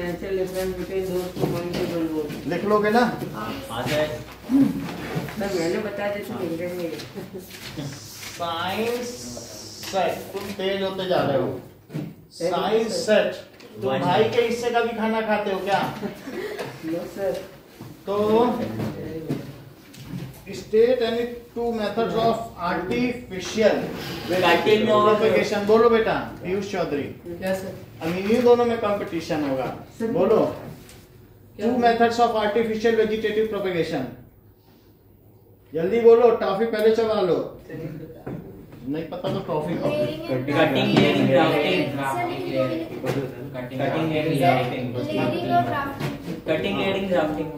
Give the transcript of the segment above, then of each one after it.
substantial difference between those two multiple words. लिख लोगे ना? आ जाए। सर मैंने बता दिया तो मिल जाएंगे। साइंस सेट, तुम तेज होते जा रहे हो। साइंस सेट, तुम भाई के हिस्से का भी खाना खाते हो क्या? No sir. तो state any two methods of artificial propagation. बोलो बेटा पीयूष चौधरी। क्या सर? अब इन्हीं दोनों में कंपटीशन होगा। बोलो to methods of artificial vegetative propagation. जल्दी बोलो, टॉफी पहले चबा लो। नहीं पता तो toffee cutting layering grafting. Cutting layering grafting. Cutting layering grafting.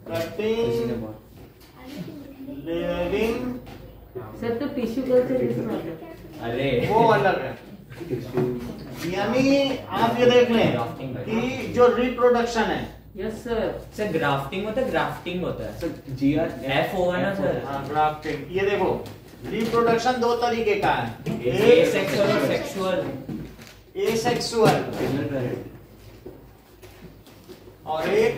Cutting layering. Sir तो टिश्यू कल्चर किसमें आता है? अरे वो अलग है। यानी आप ये देख लें कि जो रिप्रोडक्शन है। Yes sir. सर ग्राफ्टिंग होता है, ग्राफ्टिंग होता है सर। GRF होगा ना सर? हाँ ग्राफ्टिंग। ये देखो रिप्रोडक्शन दो तरीके का है, एसेक्सुअल और सेक्सुअल। एसेक्सुअल और एक।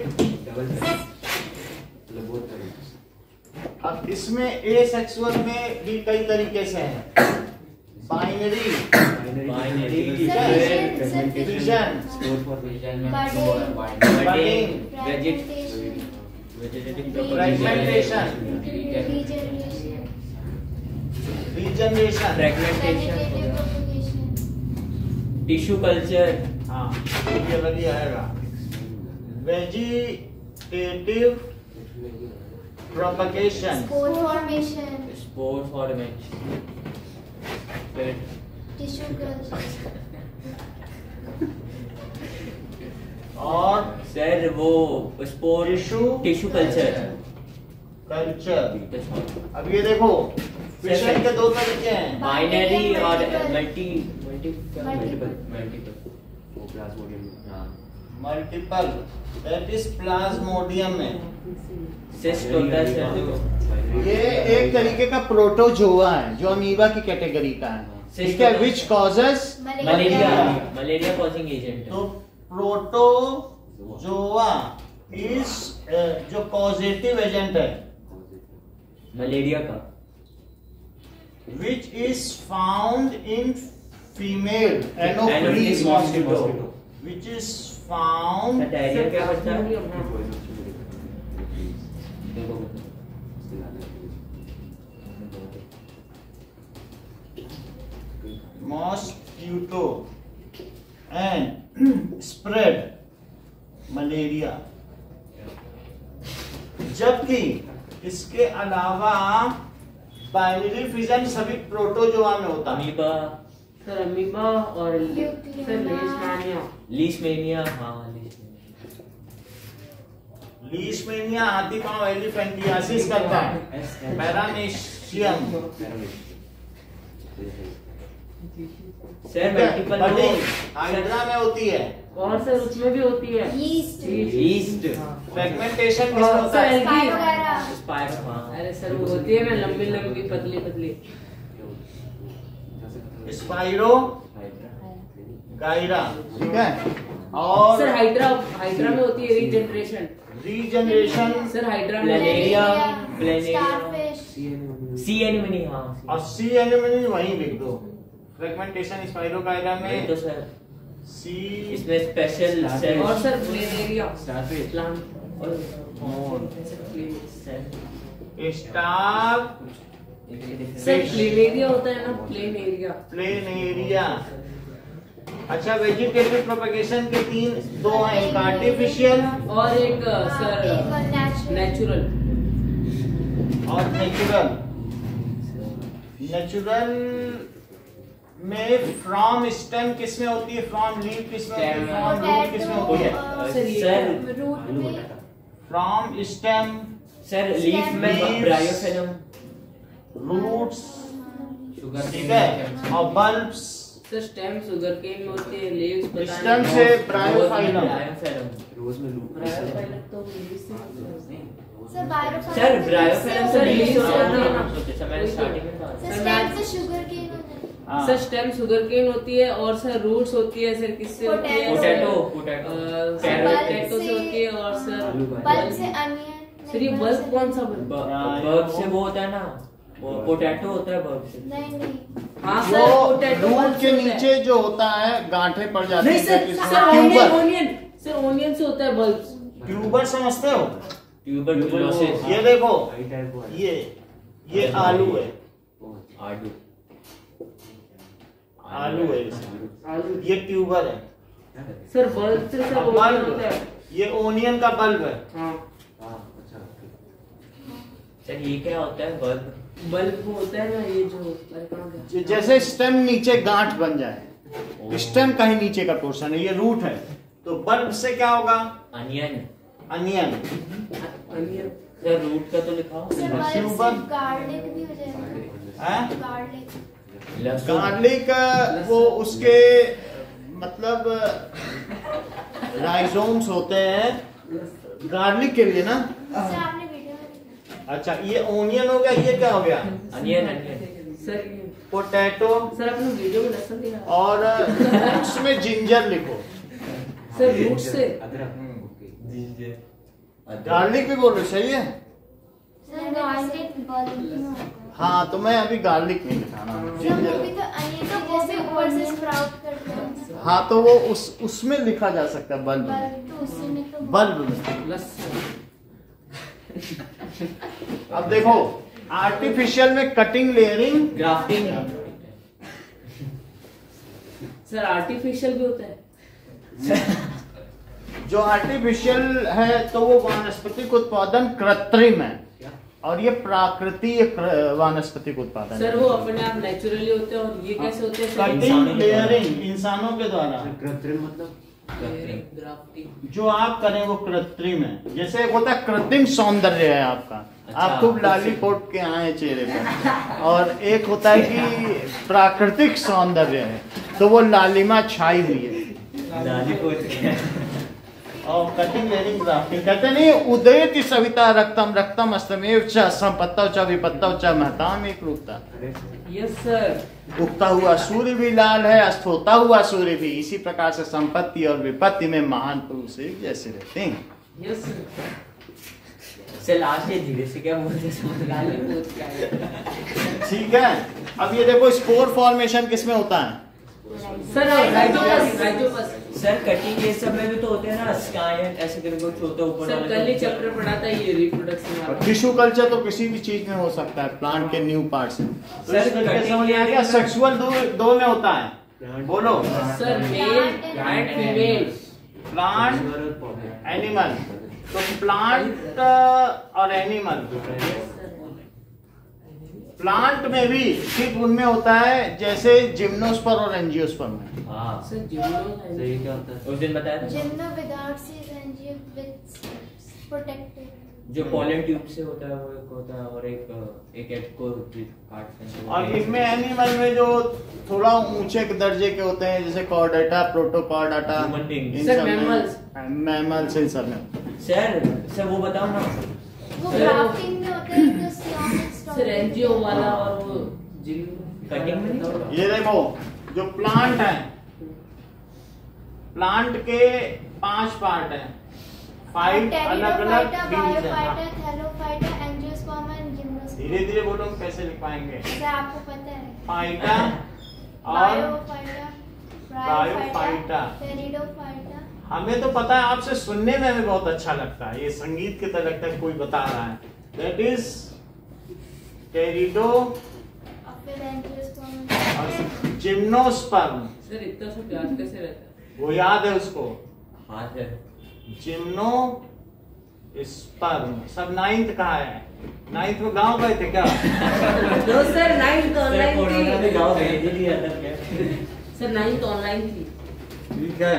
अब इसमें एसेक्सुअल में भी कई तरीके से है। Binary, fission, fragmentation, regeneration, tissue culture. हाँ ये वाली आएगा। Vegetative propagation, spore formation, spore formation, tissue culture. और सर वो स्पोर टिश्यू कल्चर। अब ये देखो फिशन के दो तरीके हैं, बाइनरी और मल्टीपल। दैट इज प्लाज्मोडियम में सिस्ट होता है सर। ये एक तरीके का प्रोटोजोआ है जो अमीबा की कैटेगरी का है। ठीक है, which causes malaria causing agent. तो प्रोटोजोआ इज जो कॉजेटिव एजेंट है मलेरिया का, which is found in female Anopheles mosquito, which is found diarrhoea क्या करता है? mosquito and spread malaria। जबकि इसके अलावा बाइनरी फिजन सभी प्रोटोजोआ में होता है। अमीबा सर, अमीबा और सर लीशमैनिया। लीशमैनिया, हाँ लीशमैनिया हाथी पांव एलिफेंटियासिस करता है। पैरामीशियम सर मल्टीपल हाइड्रा में होती है। और सर उसमें भी होती है ईस्ट। फ्रेगमेंटेशन किसमें होता है? स्पाइरो। हाँ अरे सर वो होती है ना लंबी लंबी पतली पतली। स्पाइरो गायरा। ठीक है। और सर हाइड्रा में होती है रीजनरेशन। सर हाइड्रा में प्लेनेरिया, सी एनिमनी। हाँ और सी एनिमनी वहीं लिख दो। फ्रेगमेंटेशन स्पाइरो गायरा में तो सर सी। इसमें स्पेशल सेल। और sir planaria plant star. Sir planaria होता है ना, प्लेन एरिया। अच्छा, वेजिटेटिव प्रोपगेशन के दो हैं, एक आर्टिफिशियल और एक सर नेचुरल। और नेचुरल में फ्रॉम स्टेम किसमें होती है, फ्रॉम लीफ किसमें होती है, फ्रॉम रूट किसमें होती है? फ्रॉम स्टेम सर लीफ में ब्रायोफिलम, रूट्स, ठीक है, और bulbs. Sir stem sugarcane में होती है, लीव्स पता स्टेम से ब्रायोफाइलम। रोज में ब्रायोफाइलम तो लीव्स से sir bryophyllum sir leaves leaves से मैंने स्टार्टिंग में कहा। स्टेम से शुगर केन होता है। हाँ। सर स्टेम शुगर केन होती है और सर रूट्स होती है सर किससे होती है? पोटैटो पोटैटो से होती है और सर बल्ब से अनियन। सर ये बल्ब कौन सा बल्ब? बर्ब से वो होता है ना, वो पोटैटो होता है बर्ब से। नहीं हाँ जो सर पोटैटो रूट के नीचे जो होता है गांठे पड़ जाती नहीं है सर, किसी सर में, onion tuber. Onion sir onion से होता है बल्ब। ट्यूबर समझते हो? ट्यूबरकुलोसिस। ये देखो, ये आलू है, आलू है इसमें। ये ट्यूबर है सर बल्ब से सर ओनियन बल्ब, होता है। ये ओनियन का बल्ब है। हाँ सर ये क्या होता है बल्ब? बल्ब वो होता है ना ये जो अरे कहाँ गया? जैसे स्टेम नीचे गांठ बन जाए, स्टेम कहीं नीचे का पोर्शन है, ये रूट है, तो बल्ब से क्या होगा? Onion. Onion. Onion sir root का तो लिखा हो। Sir bulb tuber. से गार्लिक भी हो जाएगा। हैं? गार्लिक। लहसुन। गार्लिक वो उसके मतलब राइजोम्स होते हैं गार्लिक के लिए ना। सर आपने वीडियो में दिखाया। अच्छा ये ओनियन हो गया, ये क्या हो गया? Onion onion. सर ये पोटैटो। सर अपने वीडियो में लहसुन दिखा और उसमें जिंजर लिखो। सर रूट से गार्लिक भी बोल रहे, सही है? Sir garlic bulb. हाँ तो मैं अभी गार्लिक नहीं लिखाना, सर वो जिंजर। भी तो अनियन तो जैसे ऊपर से स्प्राउट करते हैं। हाँ तो वो उसमें लिखा जा सकता है, बल्ब में। बल्ब तो उससे निकल। बल्ब में। लहसुन। अब देखो आर्टिफिशियल में cutting, layering, grafting. Sir artificial भी होता है। जो आर्टिफिशियल है तो वो वानस्पतिक उत्पादन कृत्रिम है, और ये प्राकृतिक वानस्पतिक उत्पादन सर है। वो अपने आप नेचुरली होते हैं और ये कैसे होते हैं? कटिंग, लेयरिंग इंसानों के द्वारा। कृत्रिम मतलब ग्राफ्टिंग। जो आप करें वो कृत्रिम है। जैसे एक होता है कृत्रिम सौंदर्य है आपका, आप खूब लाली पोट के आए चेहरे पे, और एक होता है कि प्राकृतिक सौंदर्य है, तो वो लालिमा छाई हुई है। और कटिंग, लेयरिंग, ग्राफ्टिंग कहते नहीं, उदयति सविता रक्तम रक्तम अस्तमेव च संपत्तौ च विपत्तौ च महताम एक रूपता। Yes sir. उगता हुआ सूर्य भी लाल है, अस्त होता हुआ सूर्य भी। इसी प्रकार से संपत्ति और विपत्ति में महान पुरुष एक जैसे रहते हैं। यस सर लास्ट ये धीरे से क्या बोलते हैं? ठीक है, अब ये देखो स्पोर फॉर्मेशन किसमें होता है? Sir Rhizopus. सर कटिंग ये सब में भी तो होते हैं ना, स्कायन ऐसे करके कुछ होता है ऊपर सर वाले कल ही को। चैप्टर पढ़ा था ये रिप्रोडक्शन वाला। टिश्यू कल्चर तो किसी भी चीज में हो सकता है, प्लांट के न्यू पार्ट से। तो सर, इसमें cutting समझ में आ गया? सेक्सुअल दो में होता है, बोलो। Sir male and female. Plant, animal. तो प्लांट और एनिमल, प्लांट में भी ठीक उनमें होता है जैसे जिम्नोस्पर और एंजियोस्पर्म में। हाँ सर जिम्नो सही क्या होता है? उस दिन बताया था जिम्नो विदाउट सीज एंड जिम विद प्रोटेक्टेड। जो पॉलन ट्यूब से होता है वो एक होता है, और एक एग को काटते हैं। और इनमें एनिमल में जो थोड़ा ऊंचे दर्जे के होते हैं, जैसे कॉर्डेटा, प्रोटोकॉर्डाटा, Human beings। इन सर, सब में, mammals। मैमल्स इन सब में। सर वो बताओ ना। वो ग्राफ्टिंग में होते हैं तो सियाम सर एनजीओ वाला और वो जिम कटिंग में नहीं होता। ये देखो जो प्लांट है, प्लांट के 5 पार्ट हैं, 5 अलग अलग बीज हैं। हाँ। Thallophyta, angiosperm and gymnosperm. धीरे धीरे बोलो, हम कैसे लिख पाएंगे? सर आपको पता है? फाइटा और बायोफाइटा, ब्रायोफाइटा। टेरिडोफाइटा। हमें तो पता है, आपसे सुनने में हमें बहुत अच्छा लगता है, ये संगीत की तरह लगता है कोई बता रहा है। दैट इज टेरिडो फिर एंजियोस्पर्म और जिम्नोस्पर्म। सर इतना सब याद कैसे रहता है? वो याद है उसको, हाथ है। Gymno sperm. सब 9th कहा है? 9th में गांव गए थे क्या? तो सर 9th ऑनलाइन कोरोना में थी। गाँव भेज दिया था क्या? सर 9th ऑनलाइन थी। ठीक है,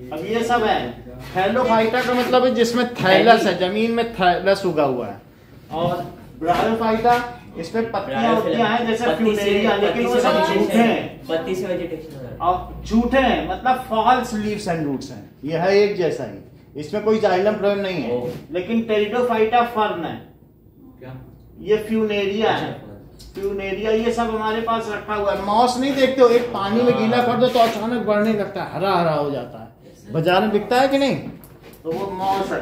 अब ये सब है। थैलोफाइटा का मतलब है जिसमें थैलस है, जमीन में थैलस उगा हुआ है। और ब्रायोफाइटा, इसमें पत्तियां होती हैं जैसे फ्यूनेरिया, लेकिन वो सब झूठे हैं। पत्ती से वेजिटेशन होता है। और झूठे हैं मतलब फॉल्स लीव्स एंड रूट्स हैं। यह है एक जैसा ही, इसमें कोई जाइलम फ्लोएम नहीं है। लेकिन टेरिडोफाइटा फर्न है, क्या? ये फ्यूनेरिया है। फ्यूनेरिया, ये सब हमारे पास रखा हुआ है। मॉस नहीं देखते हो, एक पानी में गीला कर दो तो अचानक बढ़ने लगता है, हरा हरा हो जाता है, बाजार में बिकता है कि नहीं, तो वो मॉस है।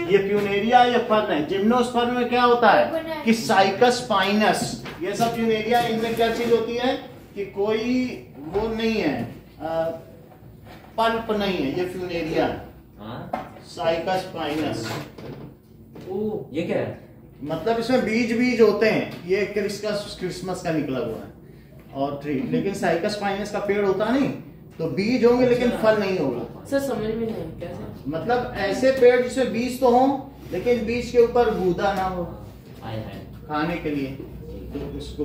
ये फ्यूनेरिया, ये फर्न है। जिम्नोस्पर्म में क्या होता है कि साइकस पाइनस, ये सब फ्यूनेरिया, इनमें क्या चीज होती है कि कोई वो नहीं है, पल्प नहीं है, ये फ्यूनेरिया साइकस पाइनस। ये क्या है? मतलब इसमें बीज बीज होते हैं, ये क्रिसमस का निकला हुआ है और ट्री, लेकिन साइकस पाइनस का पेड़ होता नहीं, तो बीज होंगे लेकिन फल नहीं होगा। सर समझ में नहीं कैसे? मतलब ऐसे पेड़ जिसमें बीज तो हो लेकिन बीज के ऊपर गूदा ना हो खाने के लिए, तो उसको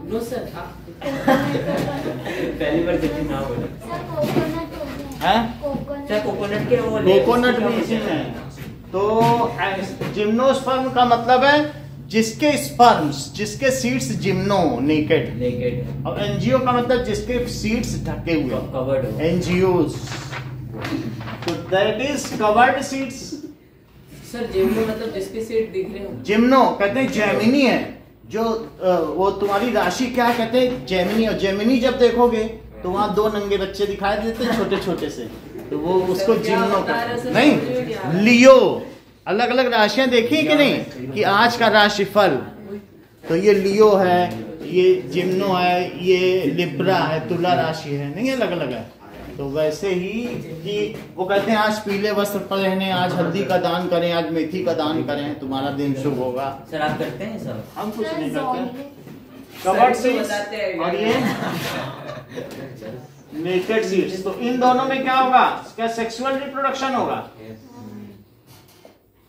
नो सर पहली बार देखी ना बोला। सर कोकोनट हो गया है, सर कोकोनट के वो कोकोनट भी इसी में है। तो जिम्नोस्पर्म का मतलब है जिसके स्पर्म्स, जिसके सीड्स जिम्नो नेकेड, और एनजीओ का मतलब जिसके सीड्स ढके हुए, कवर्ड, एनजीओस, तो that is covered seeds. Sir gymno मतलब जिसके सीट दिख रहे हो? जिम्नो कहते हैं जेमिनी है, जो वो तुम्हारी राशि क्या कहते हैं, जेमिनी। और जेमिनी जब देखोगे तो वहां दो नंगे बच्चे दिखाई देते हैं छोटे छोटे से, तो वो उसको जिम्नो कहते हैं। नहीं, लियो, अलग अलग राशियां देखी कि नहीं, कि आज का राशिफल, तो ये लियो है, ये जिम्नो है, ये लिब्रा है, तुला राशि है, नहीं अलग अलग है। तो वैसे ही कि वो कहते हैं आज पीले वस्त्र पहने, आज हल्दी का दान करें, आज मेथी का दान करें, तुम्हारा दिन शुभ होगा। सर आप करते हैं सब? हम कुछ नहीं करते, कवर्ड सीड्स और ये नेकेड सीड्स। तो इन दोनों में क्या होगा, क्या सेक्सुअल रिप्रोडक्शन होगा?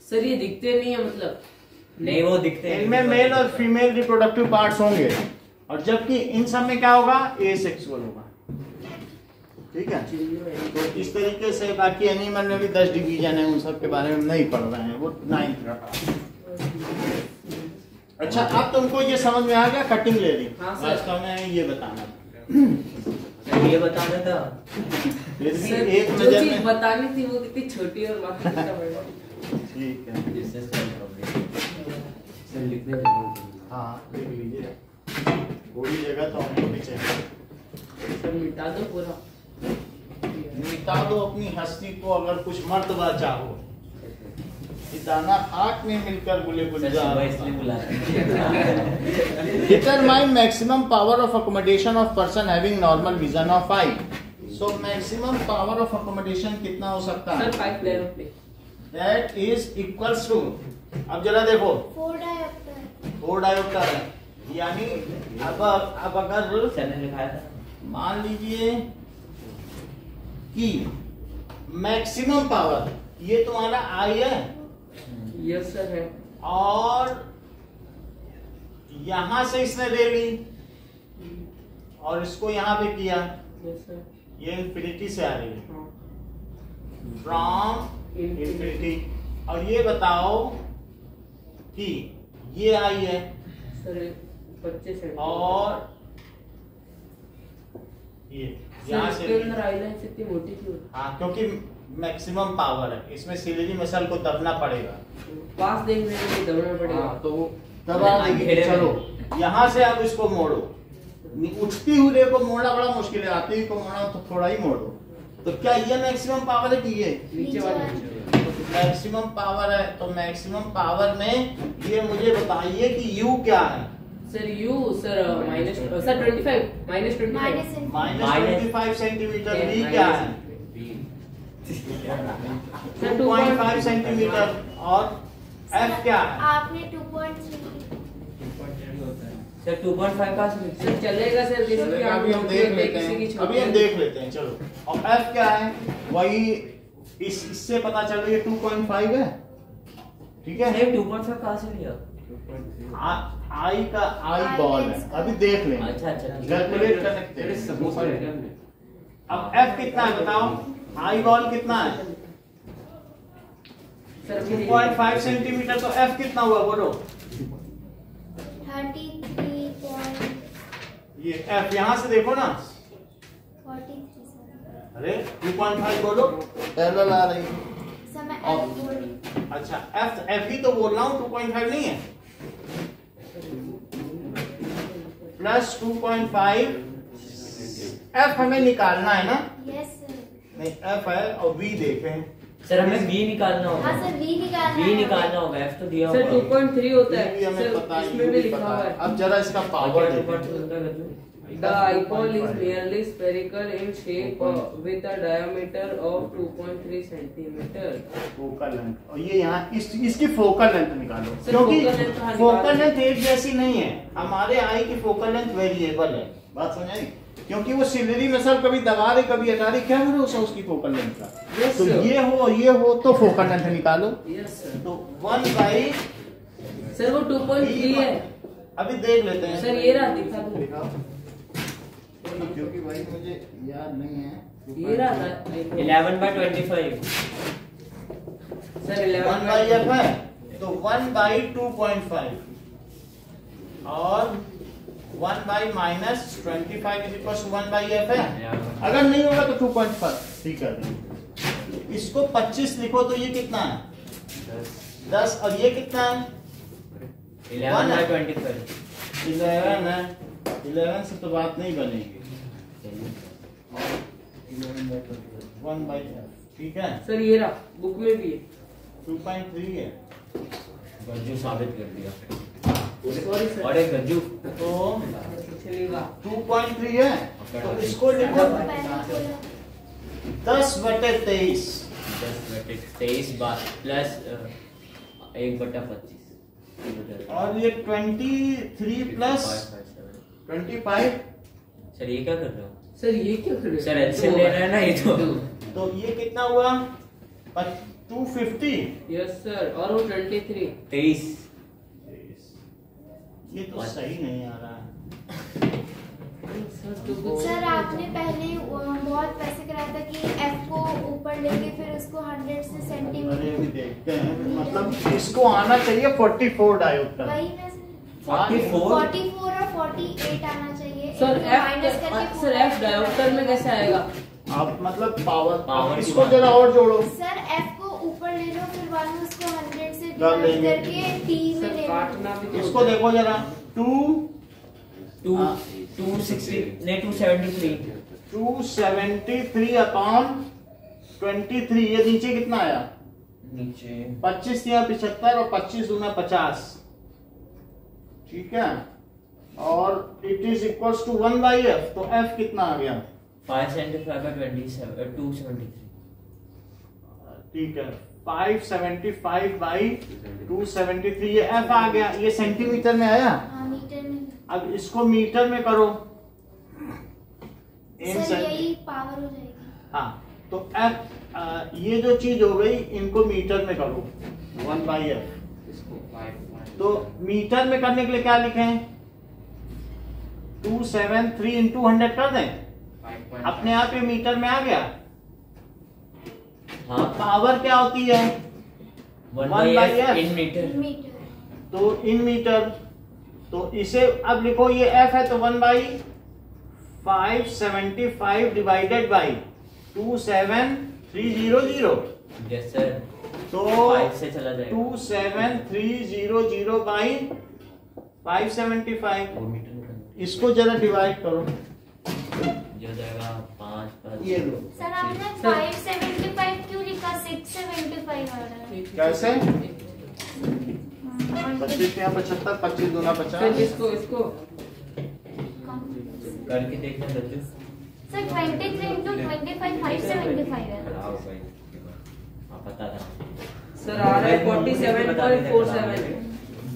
सर ये दिखते नहीं है मतलब? नहीं वो दिखते हैं, इनमें मेल और फीमेल रिप्रोडक्टिव पार्ट्स होंगे, और जबकि इन सब में क्या होगा, एसेक्सुअल होगा। ठीक है, तो इस तरीके से बाकी एनिमल में भी 10 डिवीजन है, उन सब के बारे में नहीं पढ़ रहे हैं, वो 9th का। अच्छा, अब तुमको ये समझ में आ गया कटिंग ले ली? हाँ सर। आज का मैं ये बताना था, ये बताना था। फिर भी सर एक जो नजर चीज में बतानी थी वो कितनी छोटी और बाकी कितना बड़ा। ठीक है, सर लिखने जरूर। हाँ लिख लीजिए, थोड़ी जगह तो हमको भी चाहिए। सर मिटा दो पूरा, मिटा दो अपनी हस्ती को अगर कुछ मर्तबा चाहो, दाना खाक में मिलकर गुले गुलजार। इसलिए बुला रहे हैं। Determine maximum power of accommodation of person having normal vision of eye. So maximum power of accommodation कितना हो सकता है? सर 5 लेयर पे That is equals to, अब जरा देखो 4 डायोप्टर, 4 डायोप्टर है, यानी अब अगर सर ने लिखाया था, मान लीजिए कि मैक्सिमम पावर ये तुम्हारा आई है, यस सर है, और यहां से इसने ले ली और इसको यहां पे किया, यस सर, ये इंफिनिटी से आ रही है, हाँ फ्रॉम इंफिनिटी। और ये बताओ कि ये आई है सर 25 सेंटीमीटर, और ये यहाँ सर से इसके ली। अंदर आई लाइन इतनी मोटी क्यों? हाँ, क्योंकि मैक्सिमम पावर है, इसमें सिलेरी मसल को दबना पड़ेगा। पास देखने के लिए दबना पड़ेगा। हाँ, तो वो दबा देगी। घेरे में। चलो यहाँ से अब इसको मोड़ो, उठती हुए को मोड़ना बड़ा मुश्किल है, आती हुई को मोड़ना तो थोड़ा ही मोड़ो। तो क्या ये मैक्सिमम पावर है कि ये नीचे वाले मैक्सिमम पावर है? तो मैक्सिमम पावर में ये मुझे बताइए कि U क्या है? Sir you sir minus sir 25 minus 25 -25 centimetre. V क्या है? 2.5 सेंटीमीटर। और F क्या है? आपने 2.3, सर 2.5 का सर चलेगा सर, जैसे कि चलेगा, आप अभी हम देख लेते किसी की हैं, छोटी अभी हम देख लेते हैं। चलो, और F क्या है? वही इससे पता चल रही है 2.5 है, ठीक है। सर 2.5 कहाँ से लिया? आई का आई बॉल है, अभी देख लें, अच्छा अच्छा कैलकुलेट करते हैं। अब F कितना है बताओ? आई बॉल कितना है? Sir 2.5 centimetre. तो F कितना हुआ बोलो? 33.43 ये F यहाँ से देखो ना, सर। अरे 2.5 बोलो, पैरेलल आ रही है। सर मैं और- F बोल रही हूँ। अच्छा, F ही तो बोल रहा हूँ, 2.5 नहीं है। प्लस 2.5। एफ हमें निकालना है ना? Yes sir. नहीं, एफ है और वी देखें। सर हमें बी निकालना होगा। हाँ सर बी निकालना बी है। निकालना होगा, एफ तो दिया सर होगा। 2.3 होता है भी हमें सर, पता है, इसमें ये भी भी लिखा पता हुआ है। है। अब जरा इसका पावर क्या देखें। The dipole is nearly spherical in shape with a diameter of 2.3 centimeter. Focal length, और ये यहाँ इसकी फोकल लेंथ निकालो, सर, क्योंकि फोकल लेंथ कहाँ फोकल निकालोगे? लेंथ एक जैसी नहीं है। हमारे आई की फोकल लेंथ वेरिएबल है, बात समझाई? क्योंकि वो सिलेरी में सब कभी दबा रही कभी हटा रही, क्या भरोसा उसकी फोकल लेंथ का। Yes, तो sir. ये हो तो फोकल लेंथ निकालो। Yes sir. तो 1/, सर वो 2.3 है अभी देख लेते हैं सर, ये रहा, दिखा दो। दिखाओ। क्योंकि भाई मुझे याद नहीं है। ये रहा था 11/25। सर 11 1/f है तो 1/2.5 और 1/-25 इज इक्वल टू 1/f है। अगर नहीं होगा तो 2.5 ठीक है। इसको 25 लिखो तो ये कितना है? 10। और ये कितना है? 11/25। 11 है। 11 से तो बात नहीं बनेगी। 1/f ठीक है। सर ये रहा, बुक में भी है। 2.3 है गज्जू साबित कर दिया। Sorry sir. और एक गज्जू तो चलेगा 2.3 है तो इसको लिखो पहले बोलो। 10/23। 10/23 प्लस 1/25। और ये 23 प्लस 25। सर ये क्या कर रहे हो? सर ये क्या कर रहे हो? सर एलसीएम ले रहे हैं ना ये तो। तो ये कितना हुआ? 250। यस सर, और वो 23। 23। ये तो सही नहीं आ रहा है। सर तो कुछ सर आपने पहले बहुत पैसे कराया था कि एफ को ऊपर लेके फिर उसको 100 से अरे सेंटीमीटर। अभी देखते हैं, मतलब इसको आना चाहिए 44 डायोप्टर। वही मैं 44 44 और 48 आना चाहिए। सर माइनस एफ करके सर एफ डायोप्टर में कैसे आएगा? आप मतलब पावर पावर इसको की जरा और जोड़ो। सर एफ को ऊपर ले लो फिर बाद में उसको 100 से कर डिवाइड लेंगे। करके टी में सर ले लो। काटना भी तो इसको देखो जरा 273 अपॉन 23। ये नीचे कितना आया? नीचे 25 या 75 और 25 दूना 50 ठीक है। और it is equals to 1/f तो f कितना आ गया? 575/27 273। ठीक है 575/273 ये f आ गया। ये सेंटीमीटर में आया। हाँ मीटर में। अब इसको मीटर में करो। सर यही पावर हो जाएगी। हाँ तो f ये जो चीज हो गई इनको मीटर में करो 1/f। तो मीटर में करने के लिए क्या लिखें? 273 इंटू 100 कर दें। अपने आप ये मीटर में आ गया। हाँ पावर क्या होती है? 1/f in metre. मीटर। तो इन मीटर। तो इसे अब लिखो, ये f है तो 1/575 डिवाइडेड बाई 27300। Yes sir. तो 5 से चला जाएगा 27300 बाई 575। वो मीटर में करना। इसको जरा डिवाइड करो। ये हो जाएगा 5 ये लो सर आपने 575 क्यों लिखा? 675 आ रहा है। कैसे? 25 या 75, 25 दूना सर 50। इसको करके देखना गज्जू। सर 23 into 25 575 है। खराब भाई। हाँ पता था। सर आ रहा है 47.47।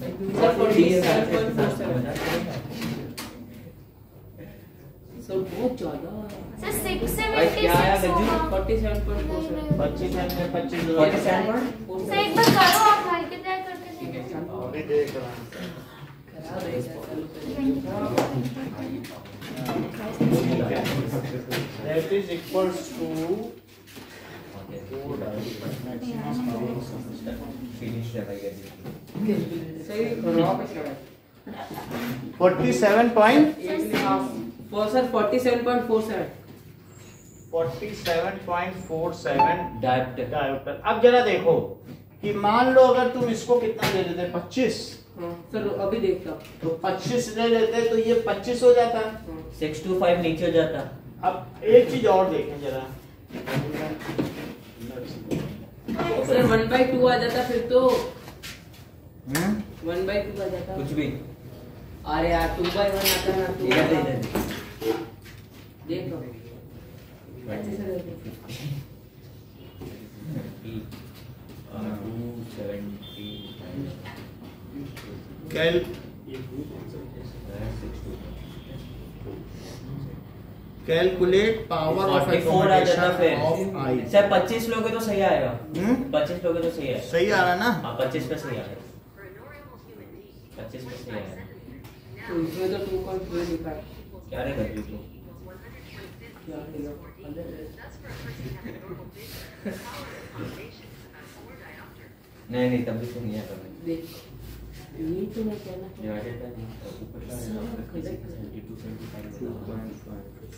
सर 47.47। सर बहुत ज्यादा। सर भाई क्या आया 676 गज्जू? होगा। 47.47। 25 है 25 दूना 47 सर एक बार करो आप मल्टीप्लाई करके देखो। अभी देख रहा हूँ। करा देगा चालू करेगा। That is equals to finish है भाई गज्जू। सही खराब है। 47 point सर 47.47। 47.47 डायोप्टर। डायोप्टर। अब जरा देखो कि मान लो अगर तुम इसको कितना दे देते 25 हाँ सर अभी देखता हूँ। तो 25 ले लेते तो ये 25 हो जाता है। 625 नीचे हो जाता। अब एक चीज और देखें जरा, सर 1/2 आ जाता फिर तो 1/2 आ जाता। कुछ भी अरे यार 2/1 आता ना तो देखो अच्छे से देखो। 270 कैल कैलकुलेट पावर ऑफ 44 आ जाता फिर। Of I. सर 25 लोगे तो सही आएगा। 25 लोगे तो सही है। सही आ रहा है ना? हाँ 25 पे सही आएगा। 25 पे सही आएगा। तो इसमें तो 2.3 लिखा है। क्या रहेगा जी तो? क्या रहेगा? नहीं तब भी तो नहीं आएगा। देख यही तो मैं कहना ये आ जाता है ऊपर का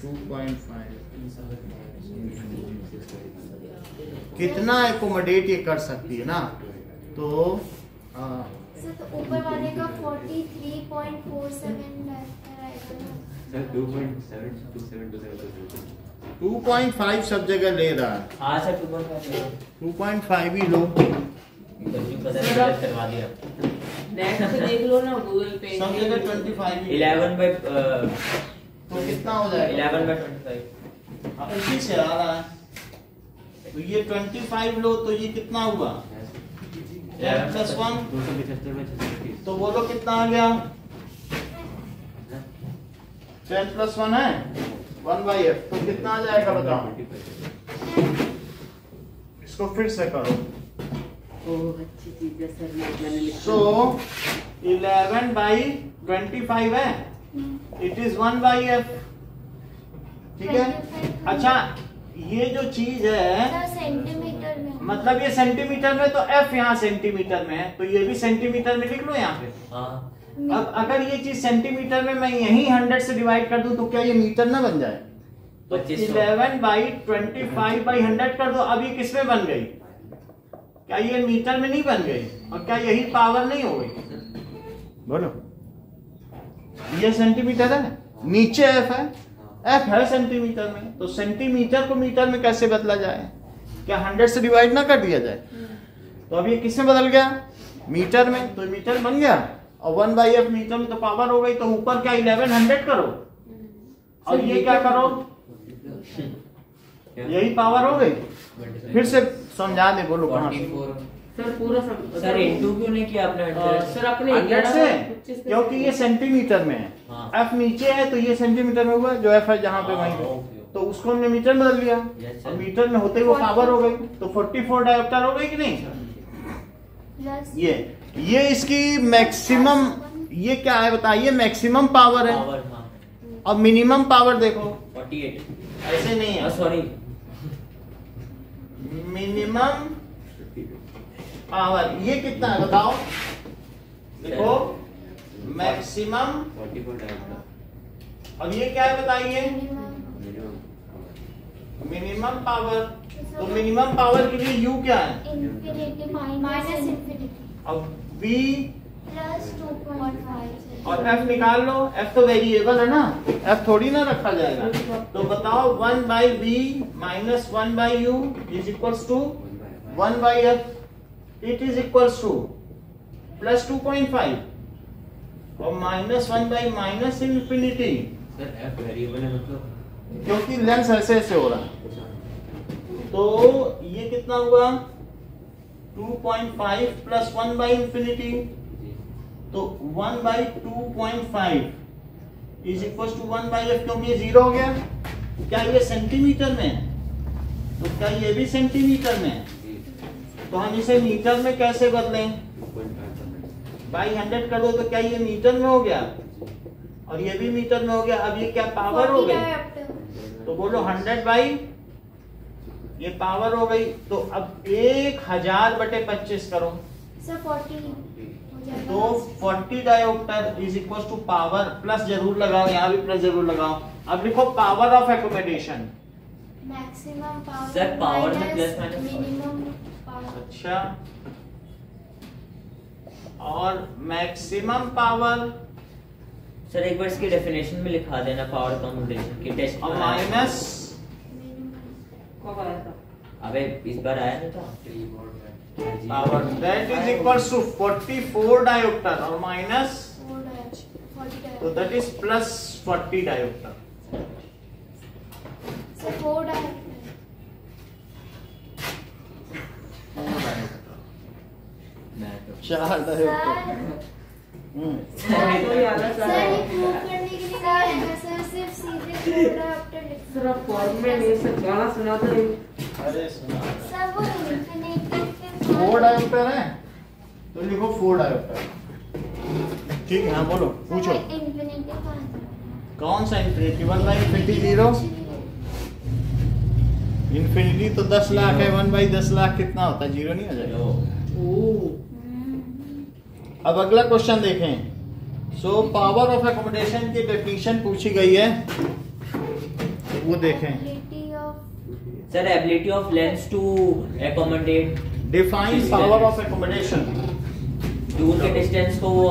2.5 कितना एकोमोडेट ये कर सकती है ना? तो सर तो ऊपर वाले का 43.47 रहेगा ना? 2.5 सब जगह ले रहा है। हाँ सर 2.5 2.5 ही लो। करवा दिया। नेट पे देख लो ना गूगल पे। सब जगह 25 ही। 11 by तो कितना हो जाएगा? 11/25। इसी से आ रहा है। तो ये 25 लो तो ये कितना हुआ? 10+1 तो बोलो कितना आ गया? 10+1 है 1/f तो कितना आ जाएगा बताओ? इसको फिर से करो। ओह अच्छी चीज है सर मैंने लिखा। So 11/25 है, इट इज 1/f। ठीक है। अच्छा ये जो चीज है सर सेंटीमीटर में मतलब ये सेंटीमीटर में, तो f यहाँ सेंटीमीटर में है तो ये भी सेंटीमीटर में लिख लो यहाँ पे। हाँ अब अगर ये चीज सेंटीमीटर में मैं यही 100 से डिवाइड कर दूं तो क्या ये मीटर ना बन जाए? तो 11/25/100 कर दो। अब ये किस में बन गई? क्या ये मीटर में नहीं बन गई? और क्या यही पावर नहीं हो गई? बोलो। ये सेंटीमीटर है, नीचे f है, f है सेंटीमीटर में, तो सेंटीमीटर को मीटर में कैसे बदला जाए? क्या 100 से डिवाइड ना कर दिया जाए? तो अब ये किस में बदल गया? मीटर में। तो मीटर बन गया और 1/f मीटर में तो पावर हो गई। तो ऊपर क्या 1100 करो और ये क्या करो? यही पावर हो गई। फिर से समझा दे, बोलो कहाँ से? 44 सर पूरा सर इनटू क्यों नहीं किया आपने? सर अपने 100 से, क्योंकि ये सेंटीमीटर में है। हाँ। f नीचे है तो ये सेंटीमीटर में हुआ, जो f है जहाँ पे वहीं पे। तो उसको हमने मीटर में बदल दिया और मीटर में होते ही वो पावर हो गई। तो 44 डायोप्टर हो गई कि नहीं? प्लस ये इसकी मैक्सिमम, ये क्या है बताइए? मैक्सिमम पावर है। पावर हाँ और मिनिमम पावर देखो 48। ऐसे नहीं है। सॉरी मिनिमम पावर ये कितना है बताओ? देखो मैक्सिमम और ये क्या है बताइए? Minimum power. तो मिनिमम पावर के लिए u क्या है? इंफिनिटी माइनस इंफिनिटी अब v प्लस 2.5 और f निकाल लो। f तो वेरिएबल है ना, f थोड़ी ना रखा जाएगा। तो बताओ 1/v minus 1/u is equals to 1/f। It is equals to plus 2.5 और माइनस 1/माइनस इंफिनिटी, सर f वेरिएबल है मतलब क्योंकि लेंस ऐसे ऐसे हो रहा है। तो ये कितना हुआ? 2.5 प्लस 1/इंफिनिटी, तो 1/2.5 इज इक्वल टू 1/f, क्योंकि ये 0 हो गया। क्या ये सेंटीमीटर में है? तो क्या ये भी सेंटीमीटर में है? तो हम इसे मीटर में कैसे बदलें? बाई 100 कर दो तो क्या ये मीटर में हो गया और ये भी मीटर में हो गया। अब ये क्या पावर हो गई? तो बोलो 100 बाई ये पावर हो गई। तो अब 1000/25 करो सर 40 हो जाएगा। तो 40 dioptre is equal to power, plus जरूर लगाओ, यहाँ भी प्लस जरूर लगाओ। अब लिखो power of accommodation. Maximum power sir, power में प्लस माइनस मिनिमम पावर। अच्छा और मैक्सिमम पावर सर एक बार इसकी डेफिनेशन में लिखा देना पावर कम्युटेशन की टेस्ट और माइनस कब आया था? अबे इस बार आया नहीं था power that is equals to 44 dioptre और माइनस 40 तो that is plus 40 dioptre. So 4 diopter. चार डायोप्टर। तो याद है सर सर, ये प्रूव करने के लिए नहीं है सर, सिर्फ सीधे 4 डायोप्टर लिखना। सर आप फॉर्म में नहीं सर गाना सुना था नहीं। अरे सुना सर वो इन्फिनिटी के 4 डायोप्टर है तो लिखो 4 डायोप्टर। ठीक है, हाँ बोलो पूछो। इन्फिनिटी का कौन सा इन्फिनिटी? 1 by infinity 0। इन्फिनिटी तो 10 लाख है, 1 बाई 10 लाख कितना होता है? 0 नहीं हो जाएगा। अब अगला क्वेश्चन देखें। सो पावर ऑफ एकोमोडेशन की डेफिनेशन पूछी गई है, वो देखें। Ability of sir ability of lens to accommodate define power of accommodation. दूर के डिस्टेंस को वो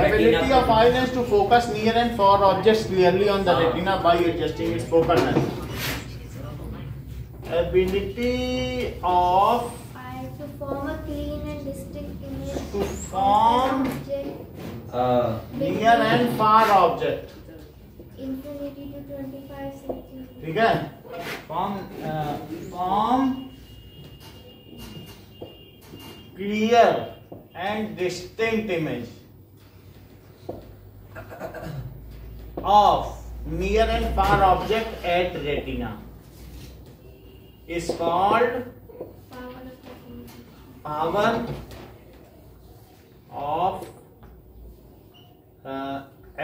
Ability of eye lens to focus near and far objects clearly on the retina by adjusting its focal length. Ability of eye to form a clean and distinct image to form object near and far object. infinity to 25 centimeters. ठीक है? Form clear and distinct image of near and far object at retina is called Power of power of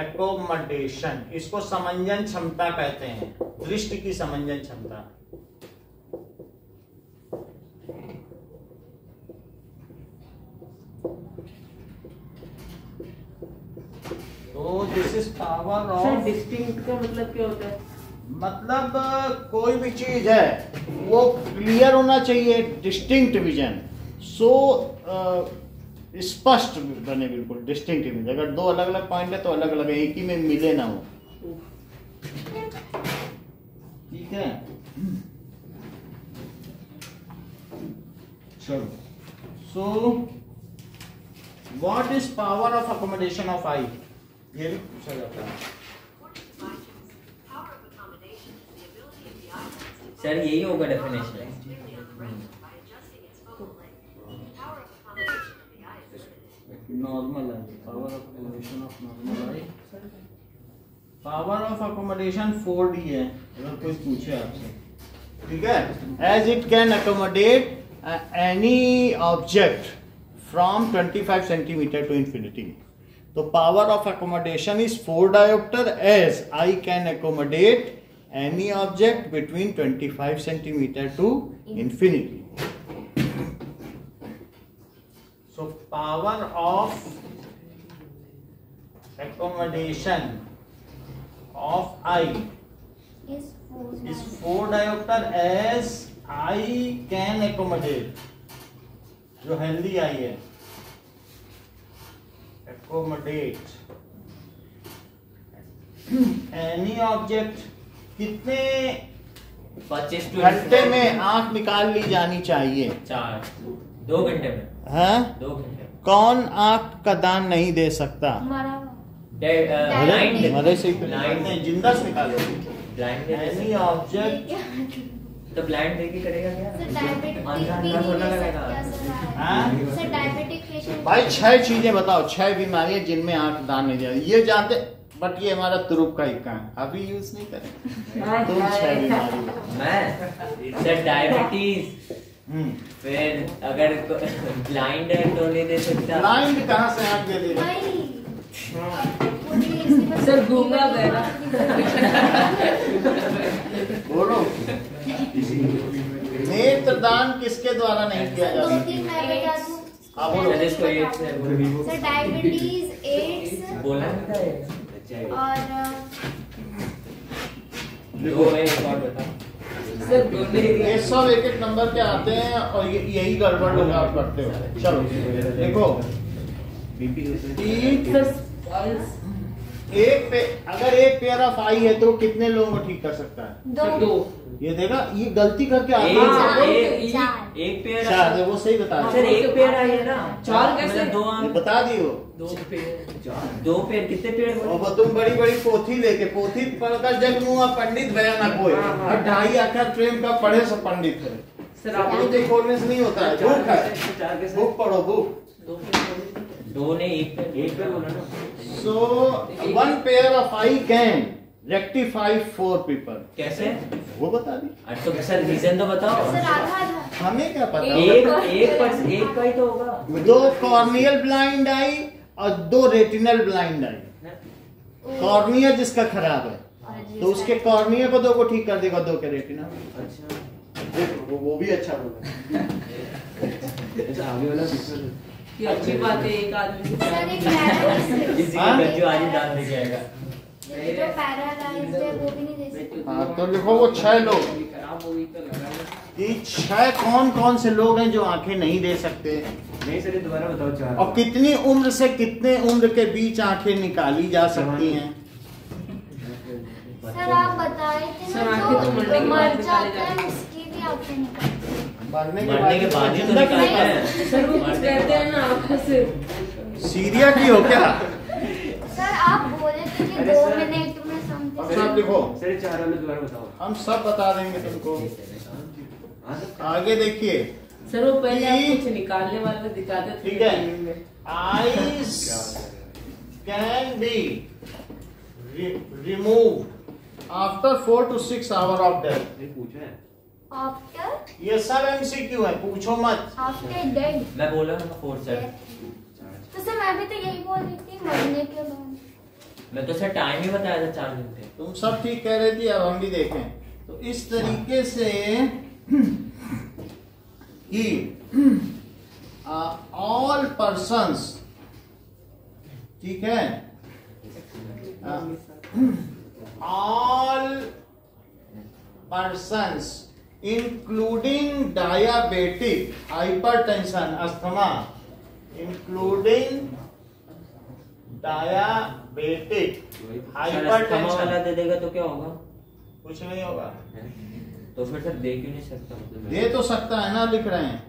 accommodation। इसको समंजन क्षमता कहते हैं, दृष्टि की समंजन क्षमता। तो this is power sir of, distinct का मतलब क्या होता है? मतलब कोई भी चीज है वो क्लियर होना चाहिए, डिस्टिंक्ट विजन। सो स्पष्ट बने, बिल्कुल डिस्टिंक्ट इमेज। अगर दो अलग अलग पॉइंट है तो अलग अलग है, एक ही में मिले ना हो। ठीक है, चलो। So what is power of accommodation of eye, ये भी पूछा जाता है। सर यही होगा डेफिनेशन। नॉर्मल है, power of accommodation of normal eye. Power of accommodation 4D है, अगर कोई पूछे आपसे। ठीक है, as it can accommodate any object from 25 centimetre to infinity. तो power of accommodation is 4 dioptre as I can accommodate any object between 25 centimeter to infinity. So power of accommodation of eye is 4 diopter as eye can accommodate, जो healthy eye है, accommodate any object। कितने 25 घंटे में आंख निकाल ली जानी चाहिए? 2 घंटे में। हाँ? 2 घंटे में। कौन आंख का दान नहीं दे सकता? मरा ब्लाइंड मरे से ब्लाइंड नहीं, जिंदा से निकालो। ब्लाइंड एनी ऑब्जेक्ट, तो ब्लाइंड देखी करेगा क्या? सर डायबिटिक अंधा भी अंधा थोड़ा नहीं ले लगेगा। सकता हाँ? सर डायबिटिक पेशेंट भाई 6 चीजें बताओ, 6 बीमारियां जिनमें आंख दान नहीं दिया, ये जानते, बट ये हमारा तुरुप का इक्का है, अभी यूज नहीं करें। तुम 6 बीमारी मैं सर डायबिटीज, फिर अगर ब्लाइंड है तो नहीं दे सकता। ब्लाइंड कहाँ से आंख दे देगा? सर गूंगा बहरा। बोलो, नेत्रदान किसके द्वारा नहीं किया जा सकता? मैं बता दूं हाँ बोलो। सर इसको एड्स है बोलो। सर डायबिटीज, एड्स बोला नहीं था ये? और दो है, एक और बता। सर बोले ये सब एक एक नंबर के आते हैं और यही गड़बड़ लोग आप करते हो। चलो देखो, कि पल्स अगर एक पेयर ऑफ आई है तो कितने लोगों को ठीक कर सकता है? दो। ये देखा, ये गलती करके एक आता है। एक पेयर चार है, वो सही बता रहे सर, एक पेयर आई है ना। चार कैसे? मतलब दो आम, बता दियो। दो पेयर कितने पेयर बोले? और तुम बड़ी बड़ी पोथी लेके पोथी पढ़कर जग मुआ पंडित भया ना कोई, और ढाई अक्षर प्रेम का पढ़े सब पंडित है। सर आप पोथी खोलने से नहीं होता है, बुक है, बुक पढ़ो बुक। दो ने एक पेयर बोला ना। So one pair of eye can rectify 4 people. कैसे? वो बता दी। अरे तो सर रीजन तो बताओ। सर आधा आधा। हमें क्या पता? एक का ही तो होगा। 2 कॉर्नियल ब्लाइंड आई और 2 रेटिनल ब्लाइंड आई। कॉर्निया जिसका खराब है तो उसके कॉर्निया को 2 को ठीक कर देगा, 2 के रेटिना। अच्छा, वो भी अच्छा होगा। आगे वाला ये अच्छी बात है, एक आदमी से सर एक पैरालाइज्ड किसी का गज्जू आज ही दान लेके आएगा। जो पैरालाइज्ड है वो भी नहीं दे सकते। हाँ, तो लिखो वो 6 लोग। खराब हो गई तो लगा। ये 6 कौन कौन से लोग हैं जो आंखें नहीं दे सकते? नहीं सर, दोबारा बताओ। चार। और कितनी उम्र से कितने उम्र के बीच आंखें निकाली जा सकती हैं? सर आप बताए थे सर, ना आंखें तो मरने के बाद मर निकाले जाता है जाते हैं। उसकी भी आंखें निकालते हैं। मरने के बाद ही तो जिंदा निकालते क्यों हैं। सर वो कुछ कहते हैं ना आंखों से। सीरिया की हो क्या? सर आप बोले थे कि 2 मिनट में समथिंग। अब सब लिखो, सर 4 वाले दोबारा बताओ। हम सब बता देंगे तुमको। आगे देखिए, सर वो पहले आप कुछ निकालने वाला दिखाते थे। ठीक है। Eyes can be remove after 4 to 6 hours of death. पूछा है। आफ्टर ये सब एमसीक्यू है, पूछो मत। After dead. मैं बोला ना 4 सर। तो सर मैं भी तो यही बोल रही थी, मरने के बाद। मैं तो सर टाइम ही बताया था 4 दिन थे। तुम सब ठीक कह रही थी, अब हम भी देखें। तो इस तरीके से कि ऑल पर्सन्स, ठीक है, all persons including diabetic, hypertension, asthma, including diabetic, hypertension वाला दे देगा तो क्या होगा? कुछ नहीं होगा। तो फिर सर दे क्यों नहीं सकता? मतलब दे तो सकता है ना, लिख रहे हैं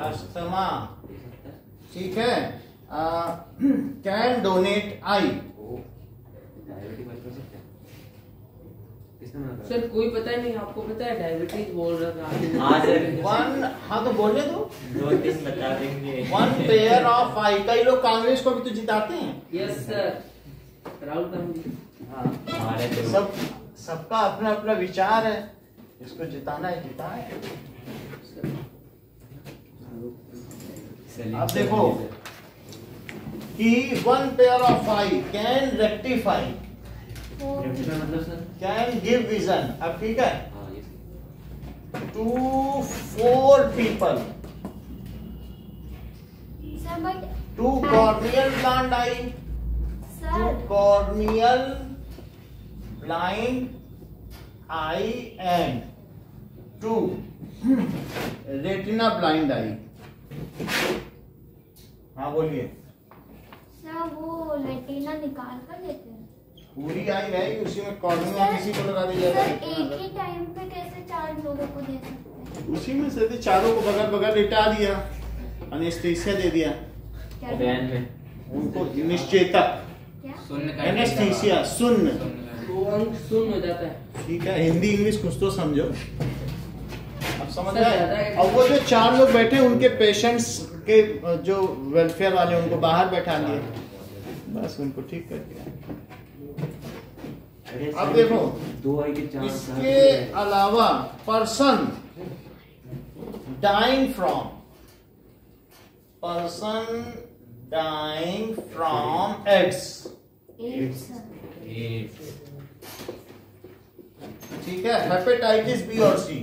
अस्थमा, ठीक है, कैन डोनेट आई। सर कोई पता नहीं, आपको पता है डायबिटीज बोल रहा था। हाँ सर। वन, हाँ तो बोलने दो। 2-3 बता देंगे। 1 पेयर ऑफ आई। कई लोग कांग्रेस को भी तो जिताते हैं। Yes sir, Rahul Gandhi. हाँ, हमारे तो सबका अपना अपना विचार है, इसको जिताना है जिताए। अब देखो कि 1 pair of I can rectify, मतलब सर कैन गिव विजन। अब ठीक है, हाँ ये 2 4 people, sir but 2 corneal blind eye, 2 sir corneal blind eye and 2 retina blind eye। हाँ बोलिए। सर वो रेटिना निकाल कर देते हैं। पूरी आई रहेगी, उसी में कॉर्निया किसी को लगा दी सर जाएगी। एक ही टाइम पे कैसे 4 लोगों को दे सकते हैं? उसी में से चारों को बगल बगल लिटा दिया, एनेस्थीसिया दे दिया क्या वैन में उनको, निश्चेतक, क्या? एनेस्थीसिया, सुन्न। वो अंक शून्य हो जाता है। ठीक है, हिंदी इंग्लिश कुछ तो समझो, अब समझ सर, ज्यादा आए। है। अब वो जो 4 लोग बैठे उनके पेशेंट्स के जो वेलफेयर वाले उनको बाहर बैठा लिए, बस उनको ठीक कर दिया। अब देखो, 2 आई के 4 इसके अलावा person dying from AIDS, AIDS sir. ठीक है, हेपेटाइटिस बी और सी।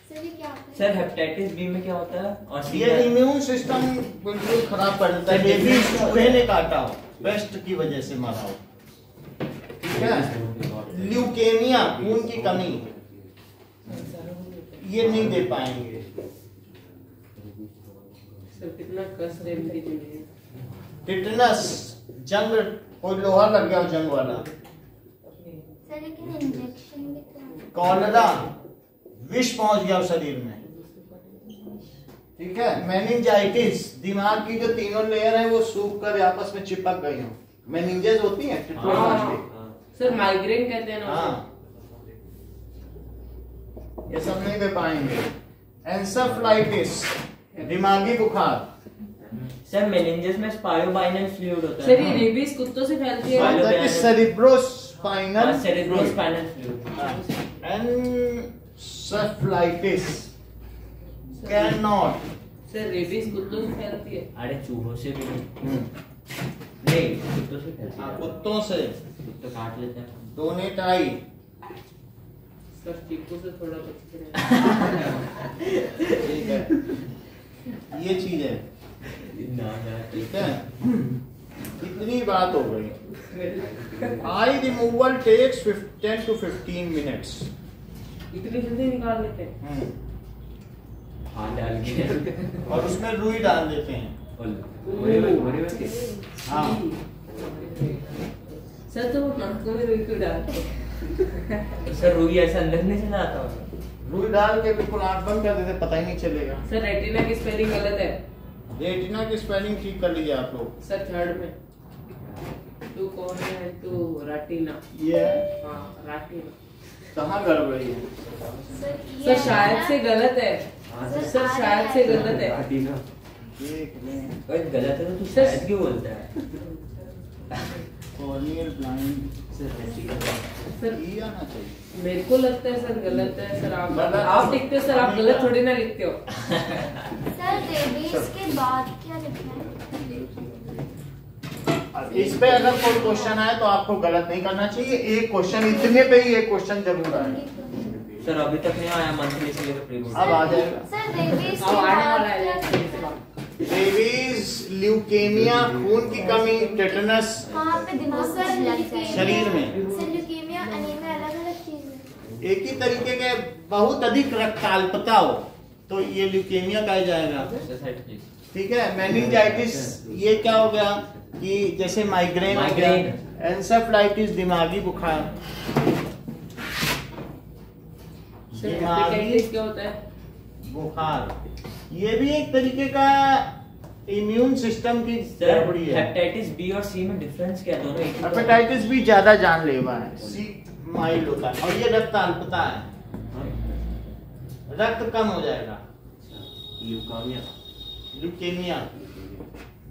सर ये क्या होता है? सर हेपेटाइटिस बी में क्या होता है? और सी ये इम्यून सिस्टम बिल्कुल खराब कर देता है। बेबी चूहे ने काटा हो, पेस्ट की वजह से मरा हो, ठीक है। ल्यूकेमिया, खून की कमी, ये नहीं दे पाएंगे। इतना कस रहे इनकी जिंदगी। टिटनस, जंग, कोई लोहा लग गया हो जंग वाला। सर लेकिन इंजेक्शन भी तो कॉलरा, विष पहुंच गया हो शरीर में। ठीक है। मेनिंजाइटिस, दिमाग की जो तीनों लेयर है वो सूख कर आपस में चिपक गई हो। मेनिंजेस होती है सर माइग्रेन कहते हैं ना। हाँ, ये सब नहीं दे पाएंगे। एंसेफ्लाइटिस, दिमागी बुखार। सर मेनिंजेस में स्पाइरोबाइनल फ्लूइड होता है। सर ये रेबीज कुत्तों से फैलती है। Cerebrospinal cerebrospinal fluid. Encephalitis can not. Sir rabies कुत्तों से फैलती है। अरे चूहों से भी नहीं, कुत्तों से फैलती है। कुत्तों से, कुत्ते काट लेते हैं। डोनेट आई। सर चीकू से थोड़ा बच के रहना। ठीक है, ये चीज है। ठीक है, इतनी बात हो गई। आई रिमूवल टेक्स 10 to 15 मिनट्स। इतनी जल्दी निकाल लेते हैं। हाँ डाल के और उसमें रुई डाल देते हैं। हाँ सर तो वो नाक में रुई क्यों डालते हैं? सर रुई ऐसा अंदर नहीं चला आता। रुई डाल के बिल्कुल आंख बंद कर देते, पता ही नहीं चलेगा। सर रेटिना की स्पेलिंग गलत है। रेटिना की स्पेलिंग ठीक कर लीजिए आप लोग। सर थर्ड में टू कौन है? To retina. ये हाँ रेटिना। कहाँ गड़बड़ी है? सर शायद से गलत है। सर शायद से गलत है। देख लें। गलत है तो तू शायद क्यों बोलता है? कॉर्नियल ब्लाइंड सर ये आना चाहिए। मेरे को लगता है सर गलत है। सर गलत। आप लिखते हो सर, आप गलत थोड़ी ना लिखते हो। सर रेबीज के बाद क्या लिखना है? इस पे अगर कोई क्वेश्चन आए तो आपको गलत नहीं करना चाहिए। एक क्वेश्चन, इतने पे ही एक क्वेश्चन जरूर आए। सर अभी तक नहीं आया मंथली से लेकर प्री बोर्ड। अब आ जाएगा। सर रेबीज अब के आने बाद वाला क्या है। लिखना है? रेबीज, ल्यूकेमिया, खून की कमी, टेटनस कहाँ पे दिमाग में लग जाए? शरीर में। सर ल्यूकेमिया अनीमिया अलग अलग चीज है। एक ही तरीके के बहुत अधिक रक्ताल्पता हो तो ये ल्यूकेमिया कहा जाएगा। ठीक है। मेनिंजाइटिस, ये क्या हो गया कि जैसे माइग्रेन हो गया। एंसेफ्लाइटिस, दिमागी बुखार। सर हेपेटाइटिस क्या होता है? बुखार, ये भी एक तरीके का इम्यून सिस्टम की गड़बड़ी है। हेपेटाइटिस बी और सी में डिफरेंस क्या है? दोनों एक ही तो है। हेपेटाइटिस भी ज्यादा जानलेवा है, सी माइल्ड होता है। और ये रक्ताल्पता है, रक्त कम हो जाएगा। ल्यूकेमिया।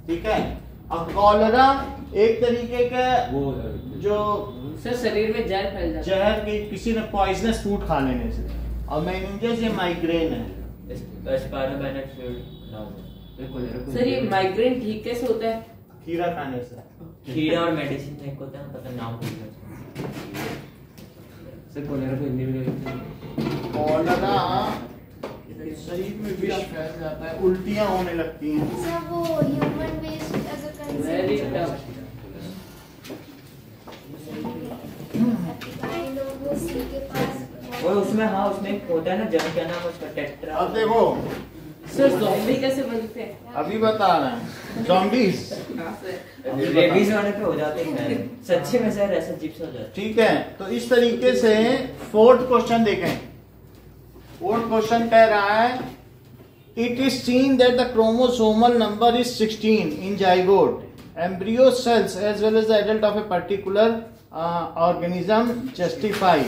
ठीक है। और कॉलरा एक तरीके का जो सर शरीर में जहर फैल जाता है। जहर की किसी ने पॉइजनस फूड खा लेने से। और मेनिंजेस ये माइग्रेन है। स्पाइरोबाइनल फ्लूइड। सर ये माइग्रेन ठीक कैसे होता है? खीरा खाने से। खीरा और मेडिसिन में एक होता है, पता नाम भूल गया। सर कोलेरा को हिंदी में क्या कहते हैं? कॉलरा शरीर में विष फैल जाता है, उल्टियां होने लगती हैं। सर वो human waste as a very concept tough. आई लोग वो सी के पास और उसमें हाँ उसमें एक होता है ना जब क्या नाम है उसका टेट्रा। अब देखो, सर ज़ॉम्बी कैसे बनते हैं? अभी बता रहे हैं। ज़ॉम्बीज रेबीज होने पे हो जाते हैं सच्ची में सर, ऐसा अजीब सा हो जाता है। ठीक है। तो इस तरीके से फोर्थ क्वेश्चन देखें। फोर्थ क्वेश्चन कह रहा है it is seen that the chromosomal number is 16 in zygote embryo cells as well as the adult of a particular organism justify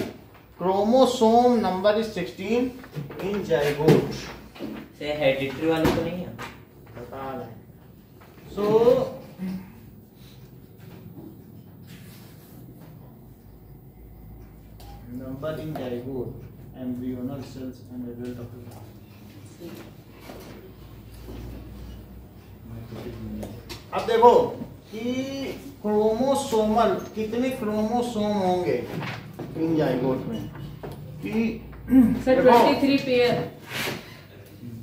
chromosome number is 16 in zygote। से hereditary वाले तो नहीं है? बता रहे हैं। So number in zygote, embryonal cells and adult of a अब देखो कि क्रोमोसोमल कितने क्रोमोसोम होंगे इन जाइगोट में कि सर 23 पेयर।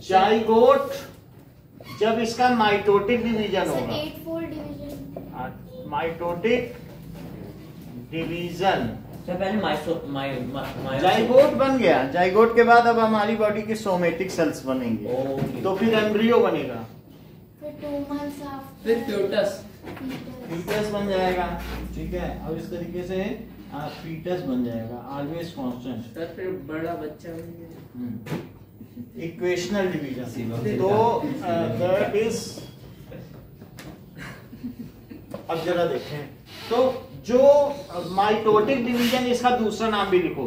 जाइगोट जब इसका माइटोटिक डिवीजन सर होगा, 8-fold division mitotic division, sir पहले जाइगोट बन गया। जाइगोट के बाद अब हमारी बॉडी के सोमेटिक सेल्स बनेंगे, ओके। तो फिर एम्ब्रियो बनेगा। फिर 2 months after फिर फ्यूटस फीटस बन जाएगा, ठीक है। अब इस तरीके से फीटस बन जाएगा, ऑलवेज कांस्टेंट। सर फिर बड़ा बच्चा बन गया। इक्वेशनल डिवीजन, शिवम तो दैट इज, अब जरा देखें तो जो माइटोटिक डिवीजन, इसका दूसरा नाम भी लिखो,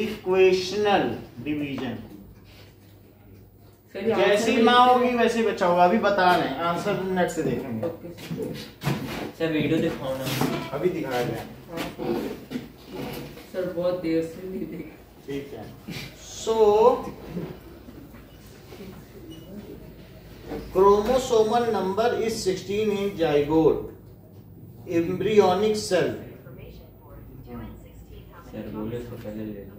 इक्वेशनल डिवीजन। सर ये जैसी आंसर माँ में- होगी वैसे बच्चा होगा। अभी बता रहे हैं, आंसर नेट से देखेंगे, ओके सर। सर वीडियो दिखाओ ना। अभी दिखाया गया, हाँ, सर बहुत देर से नहीं देखा। ठीक है। सो chromosomal number is 16 in zygote, embryonic cell. Sir बोले तो पहले ले लो।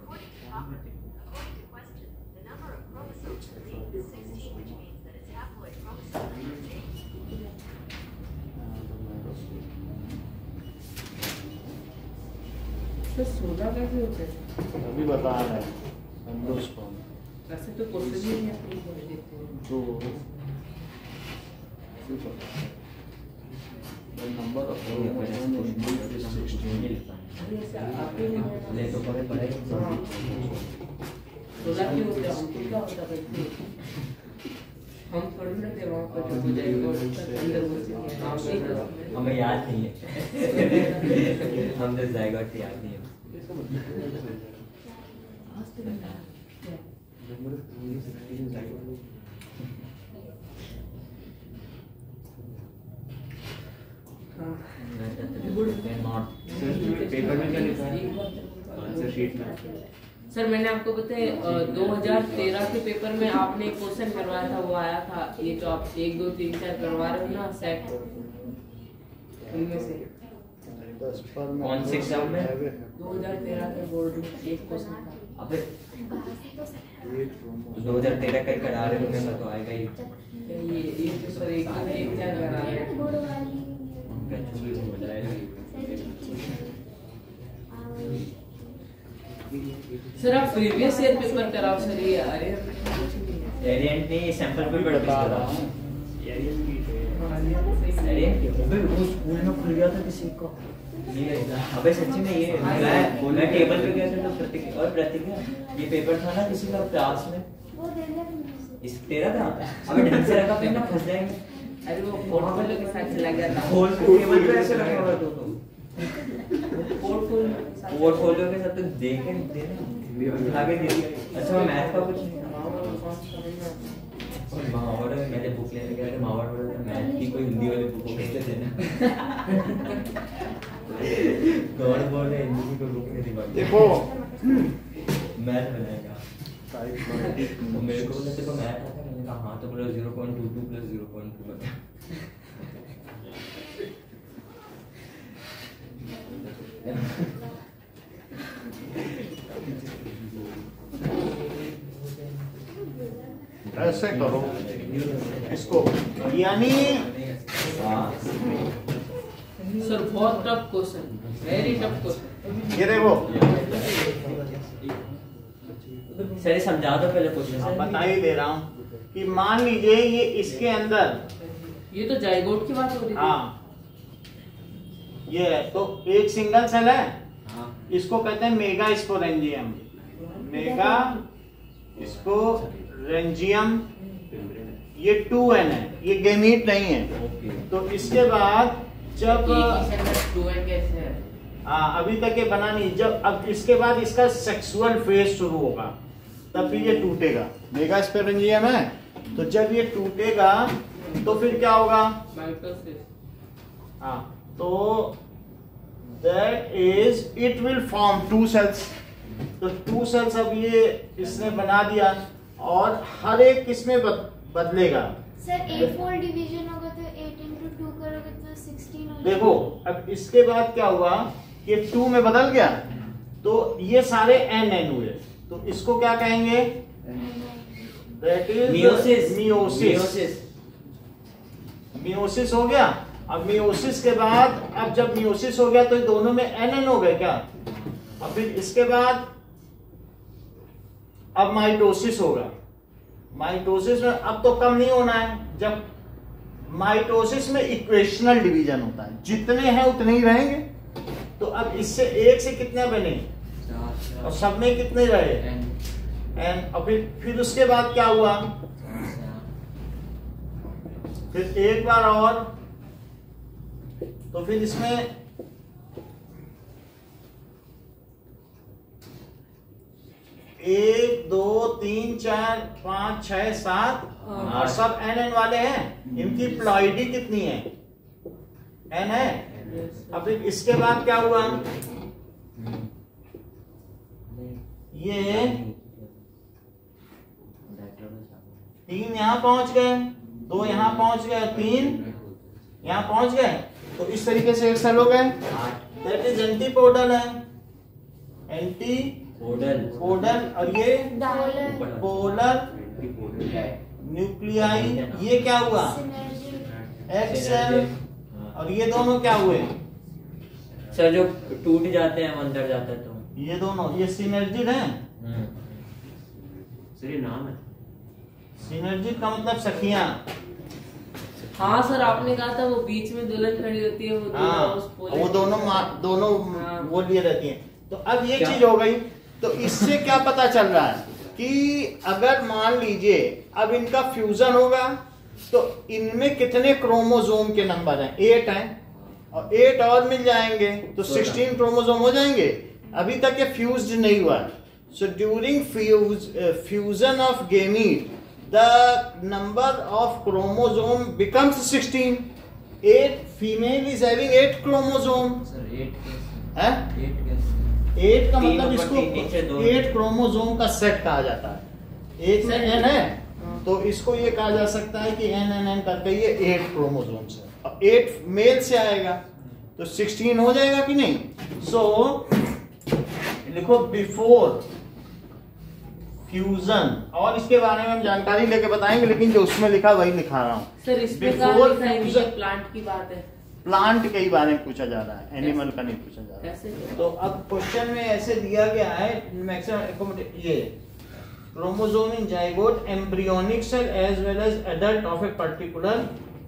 सर 16 कैसे होते हैं? अभी बता रहे हैं, एंडोस्पर्म ऐसे तो क्वेश्चन ही नहीं आते हैं, देखते हैं। तो the number of chromosomes in milk is 16. अरे ऐसे आपके भी है ले ना? तो पहले पढ़ाई। 16 क्यों होता है? हमको क्या होता है भाई? हम थोड़ी ना थे वहाँ पर जो हो जाएगा और अंदर घुस गए। हाँ, वही तो। हमें याद नहीं है। हम तो ज़ायगोट याद नहीं है। हाँ। पेपर में क्या लिखा है? आंसर शीट में। सर मैंने आपको बताया 2013 के पेपर में आपने एक क्वेश्चन करवाया था, वो आया था। ये जो आप 1 2 3 4 करवा रहे हो ना सेट, उनमें से कौन से एग्जाम में? 2013 के बोर्ड में एक क्वेश्चन था। अबे 2013 का करा रहे हो, मैं तो आएगा ही। ये तो सर एक क्या करा रहे हैं? गुड़ वाली सर आप प्रीवियस ईयर पेपर कराओ सर। ये अरे वेरिएंट नहीं, सैंपल पेपर बता बता रहा रहा हूँ। हूँ। अरे अबे वो स्कूल में खुल गया था किसी का। ये अबे सच्ची में ये मैं टेबल पे गया था तो प्रतीक और प्रतिज्ञा, ये पेपर था ना किसी का क्लास में, वो दे दे मुझे। इस तेरा था। अबे ढंग से रखा पेन ना फंस जाएंगे। अरे वो पोर्टफोलियो के साथ चला गया था। होल टेबल पे ऐसे रखा हुआ तो पोर्टफोलियो के साथ तो देख के देना उठा के दे दिया। अच्छा मैं मैथ का कुछ नहीं था। मावर में मैंने बुक लेने गया था, मावर बोला था मैथ की कोई हिंदी वाली बुक कैसे देना। गॉड बोल रहे हिंदी की कोई बुक नहीं दिखा। देखो मैथ बनाएगा तो मेरे को बोला देखो मैथ आता है, मैंने कहा हाँ, तो बोला 0.22 + 0.2 बता। ऐसे करो इसको, यानी सर बहुत tough question, very tough question. ये देखो सर ये समझा दो पहले क्वेश्चन। अब बता ही दे रहा हूँ कि मान लीजिए ये इसके अंदर, ये तो जाइगोट की बात हो रही थी। हाँ ये है, तो एक सिंगल सेल है, हाँ इसको कहते हैं मेगा स्पोरेंजियम। मेगा स्पोरेंजियम, ये 2n है, ये गैमीट नहीं है। ओके। तो इसके बाद जब एक ही सेंटर 2n कैसे है? हाँ अभी तक ये बना नहीं, जब अब इसके बाद इसका सेक्सुअल फेज शुरू होगा तब भी ये टूटेगा। मेगा स्पोरेंजियम है, तो जब ये टूटेगा तो फिर क्या होगा? माइटोसिस। हाँ तो that is it will form 2 cells. तो 2 सेल्स अब ये इसने बना दिया और हर एक किसमें बदलेगा। सर 8 फोल्ड डिवीजन होगा तो 8 × 2 करोगे तो 16 हो देखो अब इसके बाद क्या हुआ, ये 2 में बदल गया, तो ये सारे n हुए, तो इसको क्या कहेंगे? That is meiosis. Meiosis. Meiosis हो गया। अब मियोसिस के बाद, अब जब मियोसिस हो गया तो दोनों में n हो गए क्या? अब फिर इसके बाद अब माइटोसिस होगा। माइटोसिस में अब तो कम नहीं होना है, जब माइटोसिस में इक्वेशनल डिवीजन होता है, जितने हैं उतने ही रहेंगे। तो अब इससे एक से कितने बने और सब में कितने रहे एन, और फिर उसके बाद क्या हुआ, फिर एक बार और, तो फिर इसमें 1 2 3 4 5 6 7 और सब एन वाले हैं। इनकी प्लॉइडी कितनी है, एन है। अब फिर इसके बाद क्या हुआ, ये 3 यहां पहुंच गए, 2 यहां पहुंच गए, 3 यहां पहुंच गए। तो इस तरीके से एक सेल हो गए, दैट इज एंटीपोडल है, एंटीपोडल। और ये पोलर न्यूक्लियाई, ये क्या हुआ, एक्स सेल। और ये दोनों क्या हुए सर, जो टूट जाते हैं अंदर जाता है, तो ये दोनों, ये सिनर्जिड है। सर ये नाम है, सिनर्जिड का मतलब सखियां। हाँ सर, आपने कहा था वो बीच में दुल्हन खड़ी होती है, वो दोनों वो दोनों हाँ। वो लिए रहती हैं। तो अब ये क्या? चीज हो गई। तो इससे क्या पता चल रहा है कि अगर मान लीजिए अब इनका फ्यूजन होगा तो इनमें कितने क्रोमोसोम के नंबर हैं, 8 हैं, और 8 और मिल जाएंगे तो 16 क्रोमोसोम हो जाएंगे। अभी तक ये फ्यूज्ड नहीं हुआ। So during fusion of gamete the number of chromosome becomes 16. 8 female is having 8 chromosome. Sir 8 है 8 कैसे, 8 का तीन मतलब ऊपर, तीन नीचे, इसको दो 8 क्रोमोसोम का सेट कहा जाता है। एक में n है तो इसको ये कहा जा सकता है कि n करके ये 8 क्रोमोसोम है, और 8 मेल से आएगा तो 16 हो जाएगा कि नहीं। सो लिखो बिफोर फ्यूजन, और इसके बारे में हम जानकारी लेके बताएंगे, लेकिन जो उसमें लिखा वही लिखा रहा हूँ। सर इसमें Before लिखा है कि fusion- ये प्लांट की बात है, प्लांट के ही बारे में पूछा जा रहा है, एनिमल का नहीं पूछा जा रहा है। कैसे? तो अब क्वेश्चन में ऐसे दिया गया है, मैक्सिमम ये chromosome in zygote embryonic cell as well as adult of a particular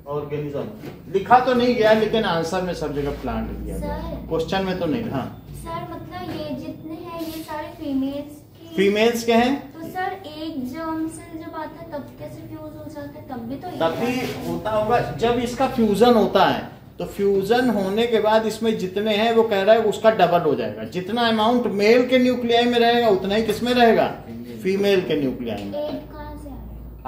organism. लिखा तो नहीं गया, लेकिन आंसर में सब जगह प्लांट दिया गया, सर। क्वेश्चन में तो नहीं। हाँ सर मतलब ये जितने हैं ये सारे फीमेल्स फीमेल्स के हैं, तो सर एक जर्म से जब आता है तब कैसे फ्यूज हो जाता है, तब भी तो तब भी होता होगा जब इसका फ्यूजन होता है। तो फ्यूजन होने के बाद इसमें जितने हैं वो कह रहा है उसका डबल हो जाएगा। जितना अमाउंट मेल के न्यूक्लियाई में रहेगा उतना ही किसमें रहेगा, फीमेल के न्यूक्लियाई में। 8 कहाँ से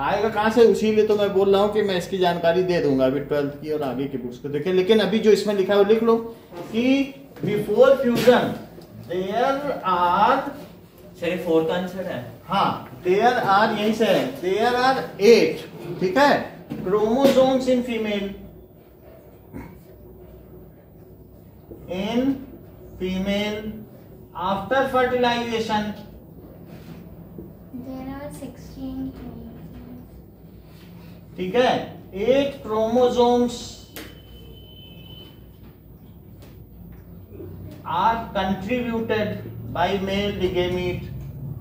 आएगा कहाँ से, इसीलिए तो मैं बोल रहा हूँ कि मैं इसकी जानकारी दे दूंगा अभी 12th की और आगे की बुक्स को देखें। लेकिन अभी जो इसमें लिखा है वो लिख लो कि before fusion there are, sir 4 का आंसर है। हाँ देयर आर, यहीं से है, देयर आर 8, ठीक है, chromosomes in female, in female after fertilisation. There are 16 ठीक है, 8 chromosomes are contributed by male gamete,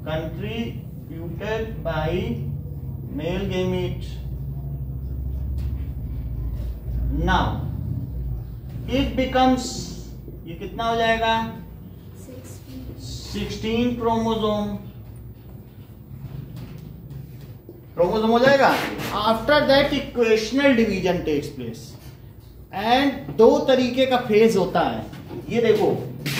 contributed by male gamete. Now it becomes, ये कितना हो जाएगा, 16 क्रोमोसोम हो जाएगा। After that equational division takes place, and 2 तरीके का फेज होता है। ये देखो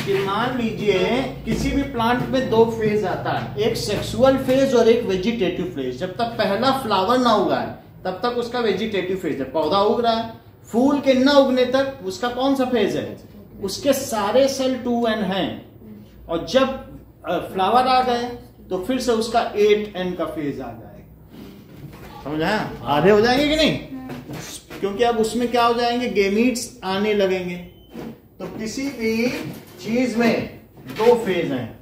कि मान लीजिए किसी भी प्लांट में 2 फेज आता है, एक सेक्सुअल फेज और एक वेजिटेटिव फेज। जब तक पहला फ्लावर ना उगा है तब तक उसका वेजिटेटिव फेज है, पौधा उग रहा है। फूल के ना उगने तक उसका कौन सा फेज है, उसके सारे सेल 2n हैं, और जब फ्लावर आ गए तो फिर से उसका 8n का फेज आ जाएगा। समझ आया, आधे हो जाएंगे कि नहीं, क्योंकि अब उसमें क्या हो जाएंगे, गेमीट्स आने लगेंगे। तो किसी भी चीज में 2 फेज हैं,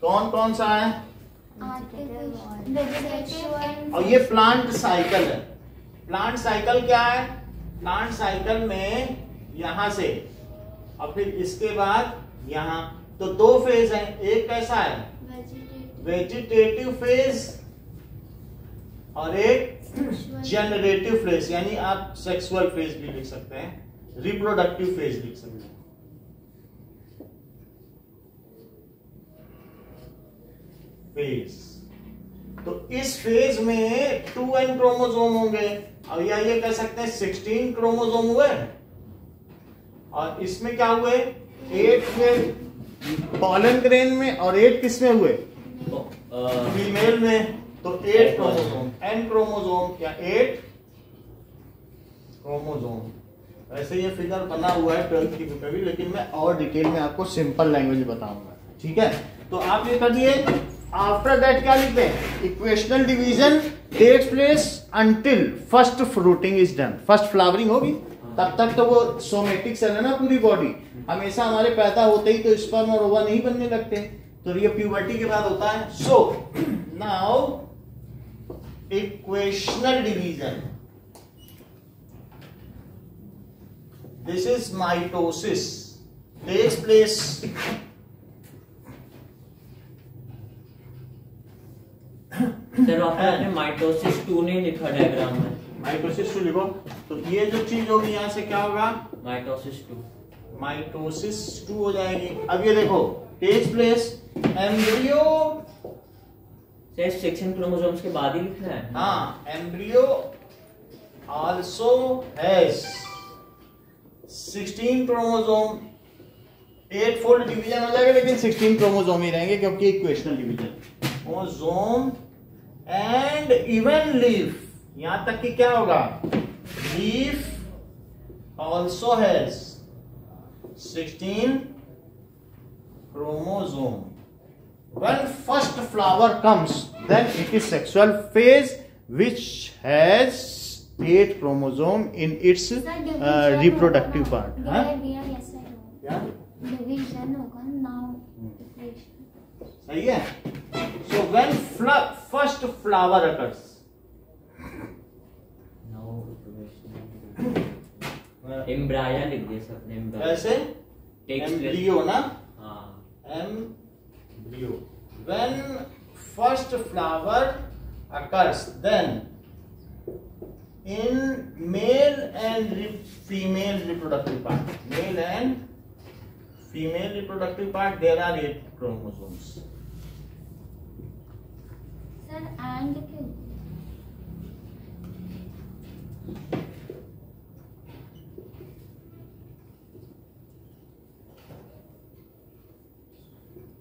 कौन कौन सा है, और ये प्लांट साइकिल है। प्लांट साइकिल क्या है, प्लांट साइकिल में यहां से और फिर इसके बाद यहां, तो 2 फेज हैं। एक कैसा है, वेजिटेटिव फेज, और एक जनरेटिव फेज, यानी आप सेक्सुअल फेज भी लिख सकते हैं, रिप्रोडक्टिव फेज लिख सकते हैं। फेज, तो इस फेज में 2n क्रोमोसोम होंगे, अब या ये कह सकते हैं 16 क्रोमोसोम हुए, और इसमें क्या हुए 8 हुए पॉलन ग्रेन में और 8 किस में हुए फीमेल में, तो 8 क्रोमोसोम, n क्रोमोसोम या 8 क्रोमोसोम। वैसे ये फिगर बना हुआ है 12th की बुक में भी, लेकिन मैं और डिटेल में आपको सिंपल लैंग्वेज बताऊंगा, ठीक है। तो आप ये कर दिए, आफ्टर दैट क्या लिखते हैं, equational division takes place until first fruiting is done, first flowering होगी, तब तक तो वो सोमेटिक सेल है ना पूरी बॉडी, हमेशा हमारे पैदा होते ही तो स्पर्म और ओवा नहीं बनने लगते, तो ये प्यूबर्टी के बाद होता है। So now equational division, this is mitosis takes place sir आपने माइटोसिस 2 नहीं लिखा डायग्राम में, माइटोसिस 2 लिखो, तो ये जो चीज होगी यहां से क्या होगा, माइटोसिस 2, माइटोसिस 2 हो जाएगी। अब ये देखो takes place embryo, sir section chromosomes के बाद ही लिखना है। हाँ, embryo also has 16 chromosome, 8 fold division हो जाएगा, लेकिन 16 क्रोमोसोम ही रहेंगे क्योंकि equational division. Chromosome and even leaf, यहां तक कि क्या होगा, leaf also has 16 chromosome. When first flower comes, then it is sexual phase which has 8 chromosome in its reproductive part. हाँ? क्या? डिवीजन होगा नाउ इक्वेशन। सही है। So when first flower occurs, एम्ब्राया लिख दिया सर ने, कैसे? एम्ब्रियो ना, हाँ, embryo. When first flower occurs, then in male and female reproductive part, male and female reproductive part, there are 8 chromosomes. Sir and क्यों?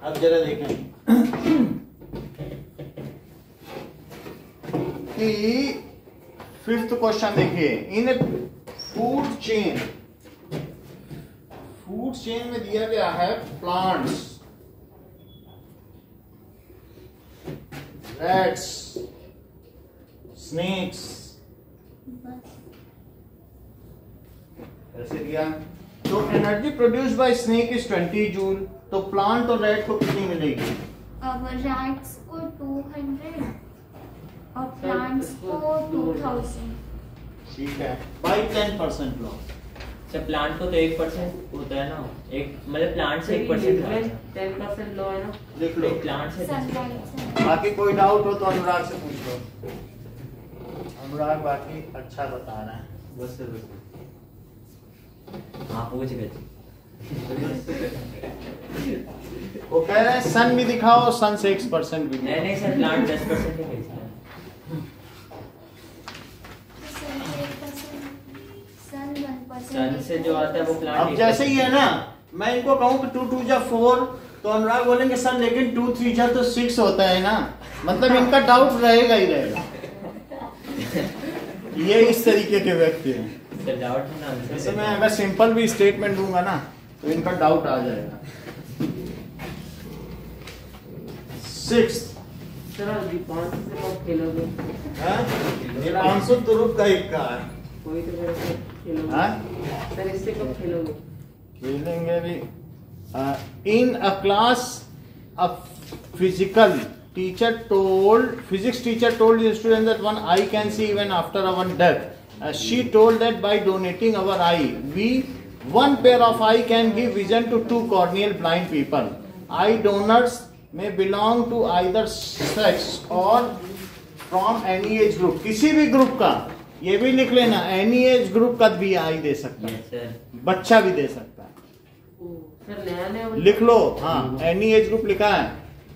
अब जरा देखें कि 5th क्वेश्चन देखिए, इन फूड चेन में दिया गया है प्लांट्स, रैट्स, स्नेक्स, ऐसे दिया, तो energy produce by snake is 20 joule, तो प्लांट और रैट को कितनी मिलेगी? अब रैट्स को 200 और प्लांट्स को 2000। ठीक है, बाय 10% लॉस। सर प्लांट को तो 1% होता है ना, एक मतलब प्लांट से 1% है, 10% लो है ना, लिख लो। प्लांट से सनलाइट बाकी कोई डाउट हो तो अनुराग से पूछ लो, अनुराग बाकी अच्छा बता रहा है। बस सर बस, हाँ पूछ गए। वो कह रहे हैं सन भी दिखाओ, सन से 1% भी नहीं नहीं सर, प्लांट 10% ही भेजता है। सन से जो आता है वो प्लांट। अब जैसे ही है ना, मैं इनको कहूँ कि 2 2 जा 4, तो अनुराग बोलेंगे सर लेकिन 2 3 जा तो 6 होता है ना, मतलब इनका डाउट रहेगा ही रहेगा। ये इस तरीके के व्यक्ति हैं। सर डाउट है ना, जैसे मैं अगर सिंपल भी स्टेटमेंट दूंगा ना तो इनका डाउट आ जाएगा। 6 सर अभी 5 से कब खेलोगे? मेरा आंसर तो रुक गई का है। कोई तो मेरे से खेलोगे? हाँ? सर इससे कब खेलोगे? खेलेंगे भी। In a class, a physics teacher told the students that one eye can see even after one death. She told that by donating our eye, one pair of eye can give vision to 2 corneal blind people. Eye donors may belong to either sex or from any age group, किसी भी group का, ये भी लिख लेना, any age group का भी आई दे सकता है, बच्चा भी दे सकता है। सर नया लिख लो, हाँ एनी एज ग्रुप लिखा है।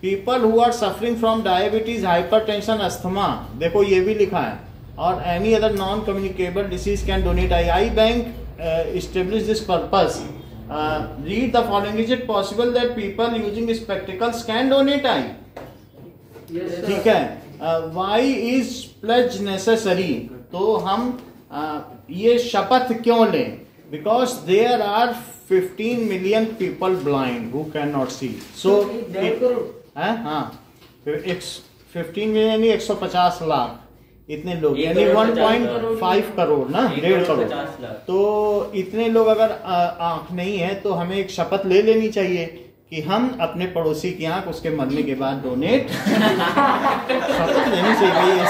People who are suffering from diabetes, hypertension, asthma, देखो ये भी लिखा है, और any other non communicable disease can donate eye. Eye bank establish this purpose. Read the following, is it possible that people using spectacles can donate eye? ठीक है। Y is pledge necessary, तो हम ये शपथ क्यों लें? Because there are 15 million people blind who cannot see. So, हाँ 15 million यानी 150 लाख, इतने लोग यानी 1.5 करोड़ ना, 1.5 करोड़। तो इतने लोग अगर आंख नहीं है तो हमें एक शपथ ले लेनी चाहिए कि हम अपने पड़ोसी की आंख उसके मरने के बाद डोनेट शपथ लेनी चाहिए।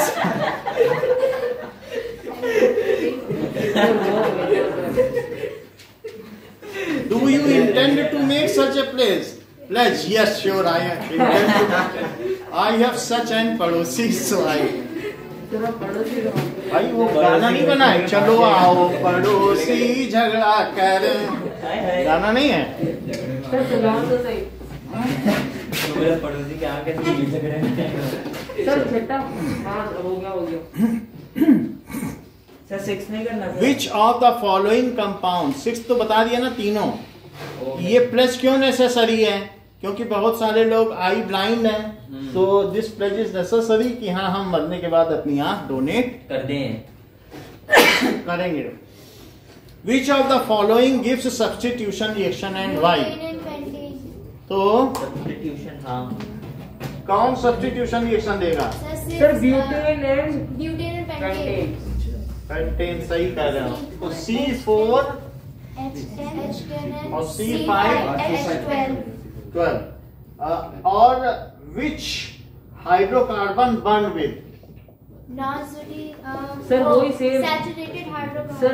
Do you intend to make such a pledge? Yes, sure, I intend to. I have such an पड़ोसी, so I. भाई वो गाना नहीं बना है, चलो आओ पड़ोसी झगड़ा कर, गाना नहीं है? पड़ोसी क्या कैसे झगड़े? सर छठा, हाँ हो गया। सर 6 नहीं करना? Which of the following compound, 6 तो बता दिया ना तीनों। ये प्लेज क्यों नेसेसरी है? क्योंकि बहुत सारे लोग आई ब्लाइंड हैं, तो दिस प्लेज इज नेसेसरी कि हाँ हम मरने के बाद अपनी आंख डोनेट कर दें, करेंगे। Which of the following gives substitution reaction and why? तो सब्स्टिट्यूशन, हाँ कौन सब्स्टिट्यूशन रिएक्शन देगा? Sir butane and pentane. Pentane, सही कह रहे हो। तो C4 और C5H12 और which hydrocarbon bond with? Sir वही same saturated hydrocarbon. Sir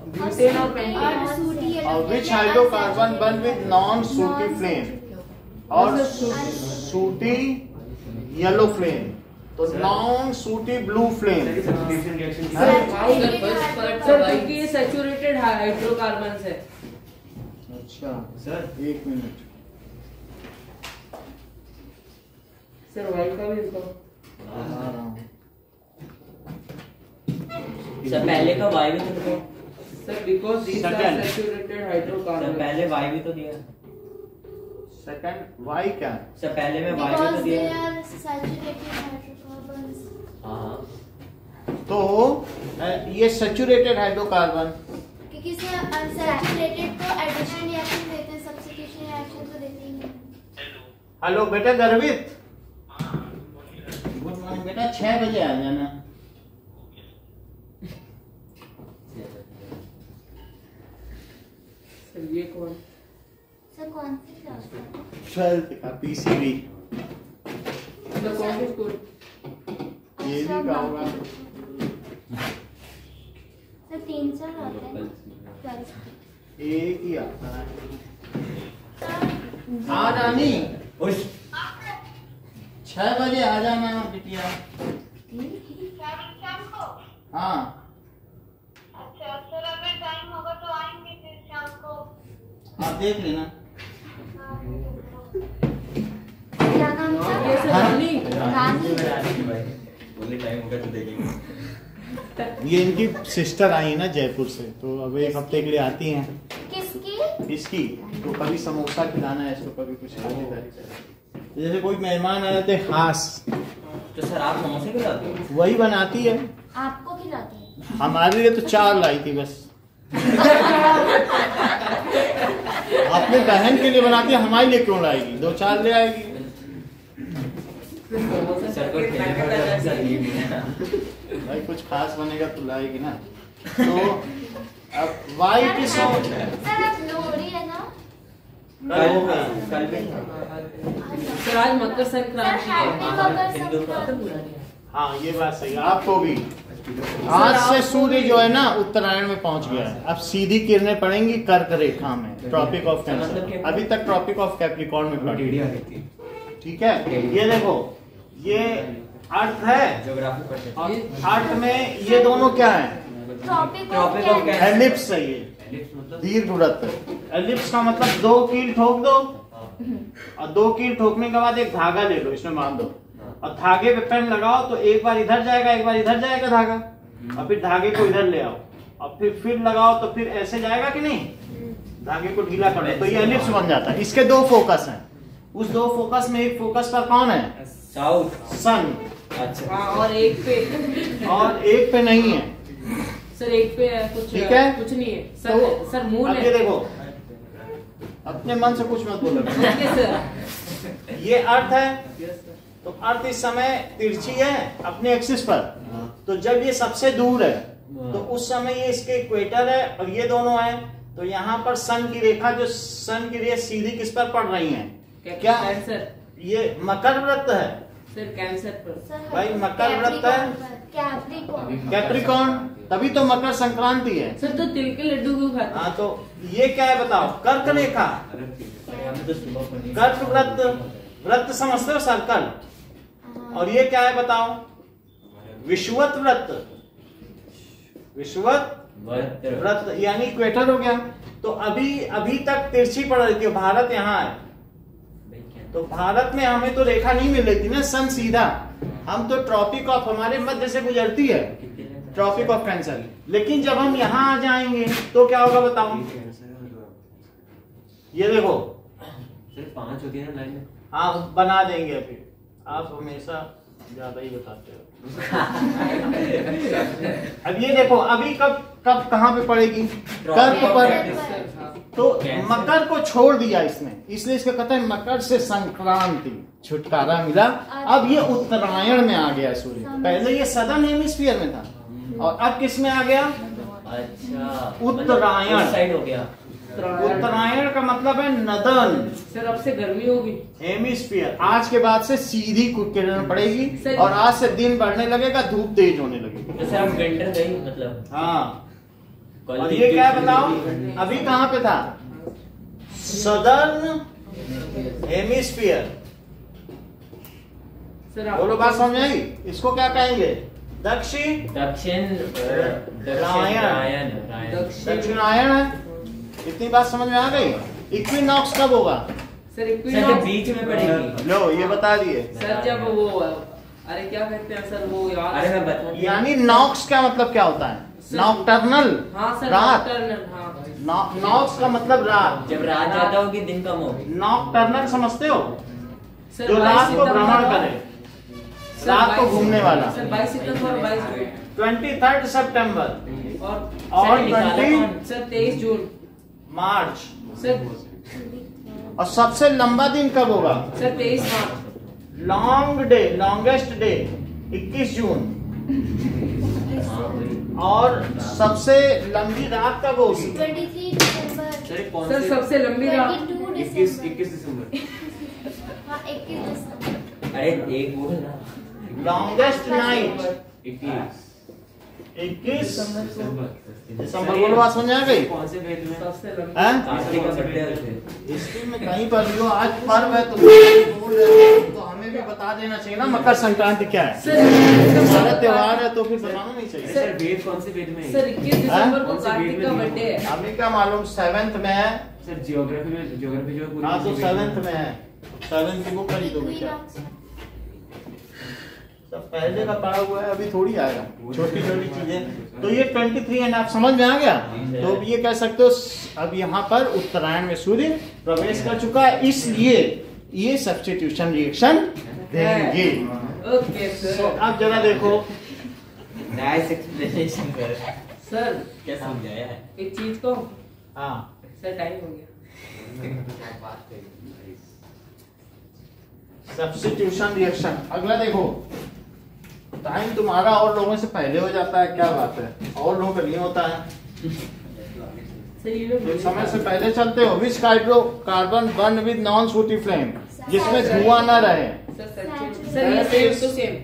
butane और पेंटेन। और which hydrocarbon bond with non-sooty flame? और सूटी येलो फ्लेम, तो non sooty blue flame. Sir क्योंकि ये सैचुरेटेड हाइड्रोकार्बन है। अच्छा सर, एक मिनट सर वाई का भी इसको सर पहले का वाई भी तो दिया। Sir because these are saturated hydrocarbon. पहले वाई भी तो दिया। सेकंड वाई क्या है? सर पहले में वाई भी तो दिया। हाँ तो ये सैचुरेटेड हाइड्रोकार्बन, क्योंकि सर अनसैचुरेटेड को एडिशन रिएक्शन देते हैं, सब्स्टिट्यूशन रिएक्शन तो देते ही नहीं। हेलो बेटा गर्वित, गुड मॉर्निंग बेटा, 6 बजे आ जाना। सर ये कौन? सर कौन सी क्लास का? 12th का पीसीबी, सर कौन सी स्कूल? ये भी का होगा। सर 3 साल होते हैं। एक ही आता है। हाँ रानी, 6 बजे आ जाना बिटिया। हाँ अच्छा सर, अगर टाइम होगा तो आएंगे फिर शाम को। आप देख लेना। क्या नाम था? रानी। बोले टाइम होगा तो देखेंगे। ये इनकी सिस्टर आई है ना जयपुर से, तो अब 1 हफ्ते के लिए आती हैं। किसकी? इसकी तो कभी समोसा खिलाना है इसको, कभी कुछ खाने। जैसे कोई मेहमान आ जाते खास, तो सर आप समोसे खिलाते हो? वही बनाती है। आपको खिलाती है? हमारे लिए तो 4 लाई थी बस। अपने बहन के लिए बनाती है, हमारे लिए क्यों लाएगी? 2-4 ले आएगी। सर को ठेले पर सर ये भी है। भाई कुछ खास बनेगा तो लाएगी ना। तो अब वाइट सर आप लोहड़ी है ना? कल भी सर आज मकर संक्रांति है। हाँ ये बात सही है, आपको भी। आज से सूर्य जो है ना उत्तरायण में पहुंच गया है, अब सीधी किरणें पड़ेंगी कर्क रेखा में, ट्रॉपिक ऑफ कैंसर। अभी तक ट्रॉपिक ऑफ कैप्रिकॉर्न में पड़ी, ठीक है। ये देखो, ये अर्थ है, ज्योग्राफी पढ़ते और अर्थ में ये दोनों क्या है? Tropic Tropic of Cancer. Ellipse है ये, एलिप्स मतलब दीर्घ वृत्त। एलिप्स का मतलब 2 कील ठोक दो, और 2 कील ठोकने के बाद एक धागा ले लो, इसमें बांध दो, और धागे पे पेन लगाओ तो एक बार इधर जाएगा, एक बार इधर जाएगा धागा, और फिर धागे को इधर ले आओ, और फिर लगाओ तो फिर ऐसे जाएगा कि नहीं, धागे को ढीला करो तो ये एलिप्स बन जाता है। इसके 2 फोकस हैं, उस 2 फोकस में एक फोकस पर कौन है? साउथ। सन। अच्छा हाँ, और एक पे और एक पे नहीं है। सर एक पे कुछ ठीक है? कुछ नहीं है तो सर। सर मून अब है। ये देखो, अपने मन से कुछ मत बोलो। Okay sir. ये अर्थ है, यस सर। तो अर्थ इस समय तिरछी है अपने एक्सिस पर, तो जब ये सबसे दूर है तो उस समय ये इसके इक्वेटर है और ये दोनों है, तो यहाँ पर सन की रेखा, जो सन की रेखा सीधी किस पर पड़ रही है? क्या? कैंसर। ये मकर वृत्त है सर कैंसर पर। सर, भाई, मकर व्रत है? कैप्रिकॉर्न। कैप्रिकॉर्न, तभी तो मकर संक्रांति है। सर तो तिल के लड्डू क्यों खाते? हाँ, तो ये क्या है बताओ? कर्क रेखा, हमें तो सुबह पढ़ी। कर्क वृत्त, वृत्त समझते हो, सर्कल। और ये क्या है बताओ? विषुवत वृत्त, विषुवत वृत्त यानी इक्वेटर हो गया। तो अभी तक तिरछी पड़ रही थी, भारत यहाँ है, तो भारत में हमें तो रेखा नहीं मिल रही थी ना, सन सीधा, हम तो ट्रॉपिक ऑफ, हमारे मध्य से गुजरती है ट्रॉपिक ऑफ कैंसर। लेकिन जब हम यहाँ आ जाएंगे तो क्या होगा बताओ? ये देखो, सिर्फ 5 होती है ना लाइन में। आप बना देंगे, अभी आप हमेशा ज्यादा ही बताते हो। अब ये देखो, अभी कब कहाँ पे पड़ेगी? कर्क पर। तो मकर को छोड़ दिया इसने, इसलिए इसका कहते हैं मकर से संक्रांति, छुटकारा मिला। अब ये उत्तरायण में आ गया सूर्य, पहले ये सदर्न हेमिस्फीयर में था, और अब किस में आ गया? अच्छा, उत्तरायण। मतलब उस साइड हो गया। उत्तरायण का मतलब है नदन सर अब से गर्मी होगी। हेमिस्फीयर। आज के बाद से सीधी किरण पड़ेगी, सर- और आज से दिन बढ़ने लगेगा, धूप तेज होने लगेगी। तो सर हम विंटर गई मतलब। हाँ, कल और भी ये क्या है दिन- बताओ? अभी कहाँ पे था? Southern hemisphere. सर आप बोलो, बात समझ आई? इसको क्या कहेंगे? दक्षिण दक्षिण रायण। दक्षिण। दक्षिणायण है। इतनी बात समझ में आ गई? इक्विनॉक्स कब होगा? Sir sir equinox. बीच में पड़ेगी। लो, ये बता दिए। सर जब वो अरे क्या कहते हैं सर वो यार। अरे मैं बता। यानी नॉक्स का मतलब क्या होता है? नॉक्टर्नल, हाँ सर रात। नॉकटर्नल, हाँ। नॉक्स का मतलब रात। जब रात ज्यादा होगी दिन कम होगी। नॉक्टर्नल समझते हो? सर जो 22 रात को सितंबर भ्रमण को- करे, सर रात को 22 घूमने वाला। सर 22 सितंबर और 22 जून 23 सितंबर और और सर, निकाला 20 कौन? सर 23 जून मार्च। सर। और सबसे लंबा दिन कब होगा? सर 23 मार्च। लॉन्ग डे, लॉन्गेस्ट डे 21 जून। और सबसे लंबी रात कब होगी? 23 दिसंबर। सर कौन सर से? सबसे लंबी रात 22 21 दिसंबर। 21 दिसंबर। हाँ, 21 दिसंबर। अरे एक बोल ना। लॉन्गेस्ट नाइट 21 21 दिसंबर। बोलो, बात समझ आ गई? कौन से वेद में? सबसे लंबी। हैं? कार्तिक का बर्थडे है उसे। हिस्ट्री में कहीं पर भी हो, आज पर्व है तो बोल रहे हो, तो हमें भी बता देना चाहिए ना मकर संक्रांति क्या है। सर सारा त्योहार है तो फिर बताना नहीं चाहिए। सर वेद कौन से वेद में है? सर 21 दिसंबर को कौन से कार्तिक वेद का में बर्थडे है। हमें क्या मालूम? 7th में है। सर ज्योग्राफी में, ज्योग्राफी जो है पूरी हाँ, तो उसी वेद 7th में है। 7th की बुक खरीदो बेटा। इक्विनॉक्स। सब पहले का पढ़ा हुआ है, अभी थोड़ी आएगा, छोटी छोटी चीजें। तो ये 23 एंड आप समझ में आ गया? तो अब ये कह सकते हो, अब यहाँ पर उत्तरायण में सूर्य प्रवेश कर चुका है, इसलिए ये सब्स्टिट्यूशन रिएक्शन देंगे। ओके तो सर। अब जरा देखो, नाइस एक्सप्लेनेशन कर। सर क्या समझाया है? एक चीज को। हाँ, सर टाइम हो गया। Substitution reaction. अगला देखो, टाइम तुम्हारा और लोगों से पहले हो जाता है, क्या बात है? और लोगों का नहीं होता है, सर ये लोग तुम समय से पहले चलते हो। Which hydrocarbon burn with non sooty flame, जिसमें धुआं न रहे। सर ये सेम टू सेम।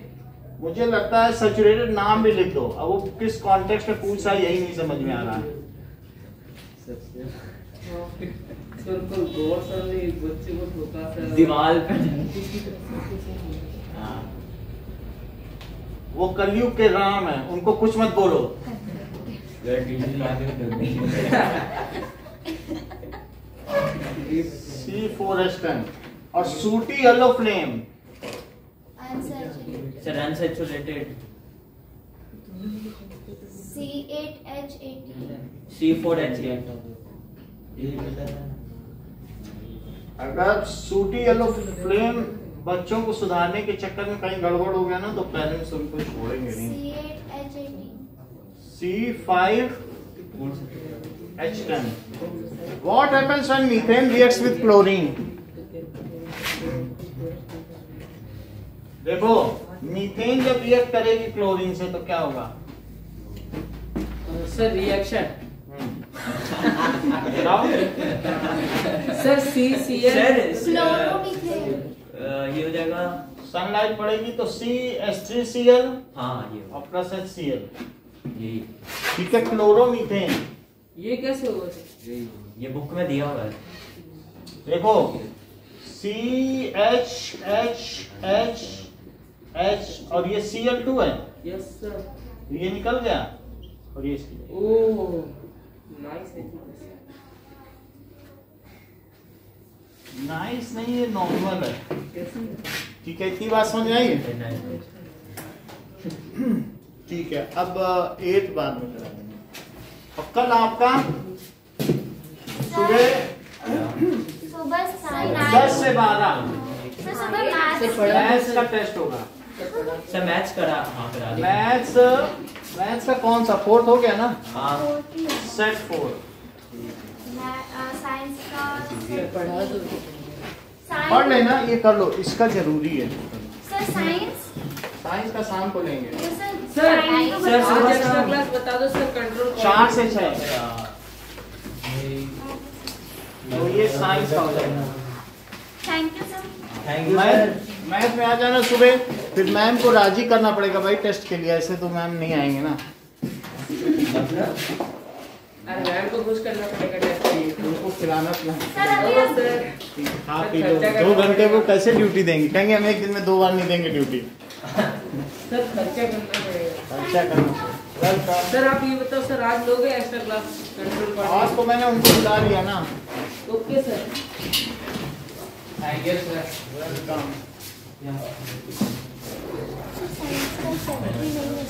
मुझे लगता है सैचुरेटेड नाम भी लिख दो। अब वो किस कॉन्टेक्स्ट में पूछा यही नहीं समझ में आ रहा है। सर को गौर सर ने एक बच्चे को ठोका सर दीवार पे। हाँ। वो कलयुग के राम है, उनको कुछ मत बोलो। C4H10 और sooty yellow flame. Sir unsaturated C8H18 C4H8। अगर सूटी येलो फ्लेम बच्चों को सुधारने के चक्कर में कहीं गड़बड़ हो गया ना तो पेरेंट्स उनको छोड़ेंगे नहीं। C5H10 What happens when methane reacts with chlorine? देखो मीथेन जब रिएक्ट करेगी क्लोरीन से तो क्या होगा? सर रिएक्शन बताओ। सर CCl क्लोरोमीथेन ये हो जाएगा। सनलाइट पड़ेगी तो CH3Cl हाँ ये और प्लस HCl। यही ठीक है, क्लोरोमीथेन। ये कैसे होगा सर? ये बुक में दिया हुआ है। देखो CH और ये Cl2 है, यस सर। ये निकल गया और ये ओह नाइस है। नाइस नहीं, ये नॉर्मल है। ठीक है, इतनी बात समझ आई? ठीक है, अब 8 बाद में करा देंगे। अब कल आपका सुबह 10 से 12 मैथ्स का टेस्ट होगा। सर मैथ्स करा हाँ करा दिया। मैथ्स का कौन सा 4th हो गया ना? हाँ सेट 4 साइंस का पढ़ा दो। पढ़ लेना, ये कर लो, इसका जरूरी है। सर साइंस का शाम को लेंगे। सर आज एक्स्ट्रा क्लास बता दो सर। कंट्रोल 4 से 6 तो ये साइंस का हो जाएगा। Thank you sir. Thank you sir. Math में आ जाना सुबह, फिर मैम को राजी करना पड़ेगा भाई टेस्ट के लिए, ऐसे तो मैम नहीं आएंगे ना। अरे मैम को खुश करना पड़ेगा टेस्ट के लिए। उनको खिलाना पिलाना। सर अभी हाँ, हम सर खा पी लो। 2 घंटे वो कैसे ड्यूटी देंगे? कहेंगे हम एक दिन में 2 बार नहीं देंगे ड्यूटी। सर खर्चा करना पड़ेगा। अच्छा करना। वेलकम। सर आप ये बताओ सर, आज लोगे एक्स्ट्रा क्लास कंट्रोल आज तो मैंने उनको बुला लिया ना। Okay sir. Thank you sir. Welcome. Science का सब्जेक्ट ही नहीं है।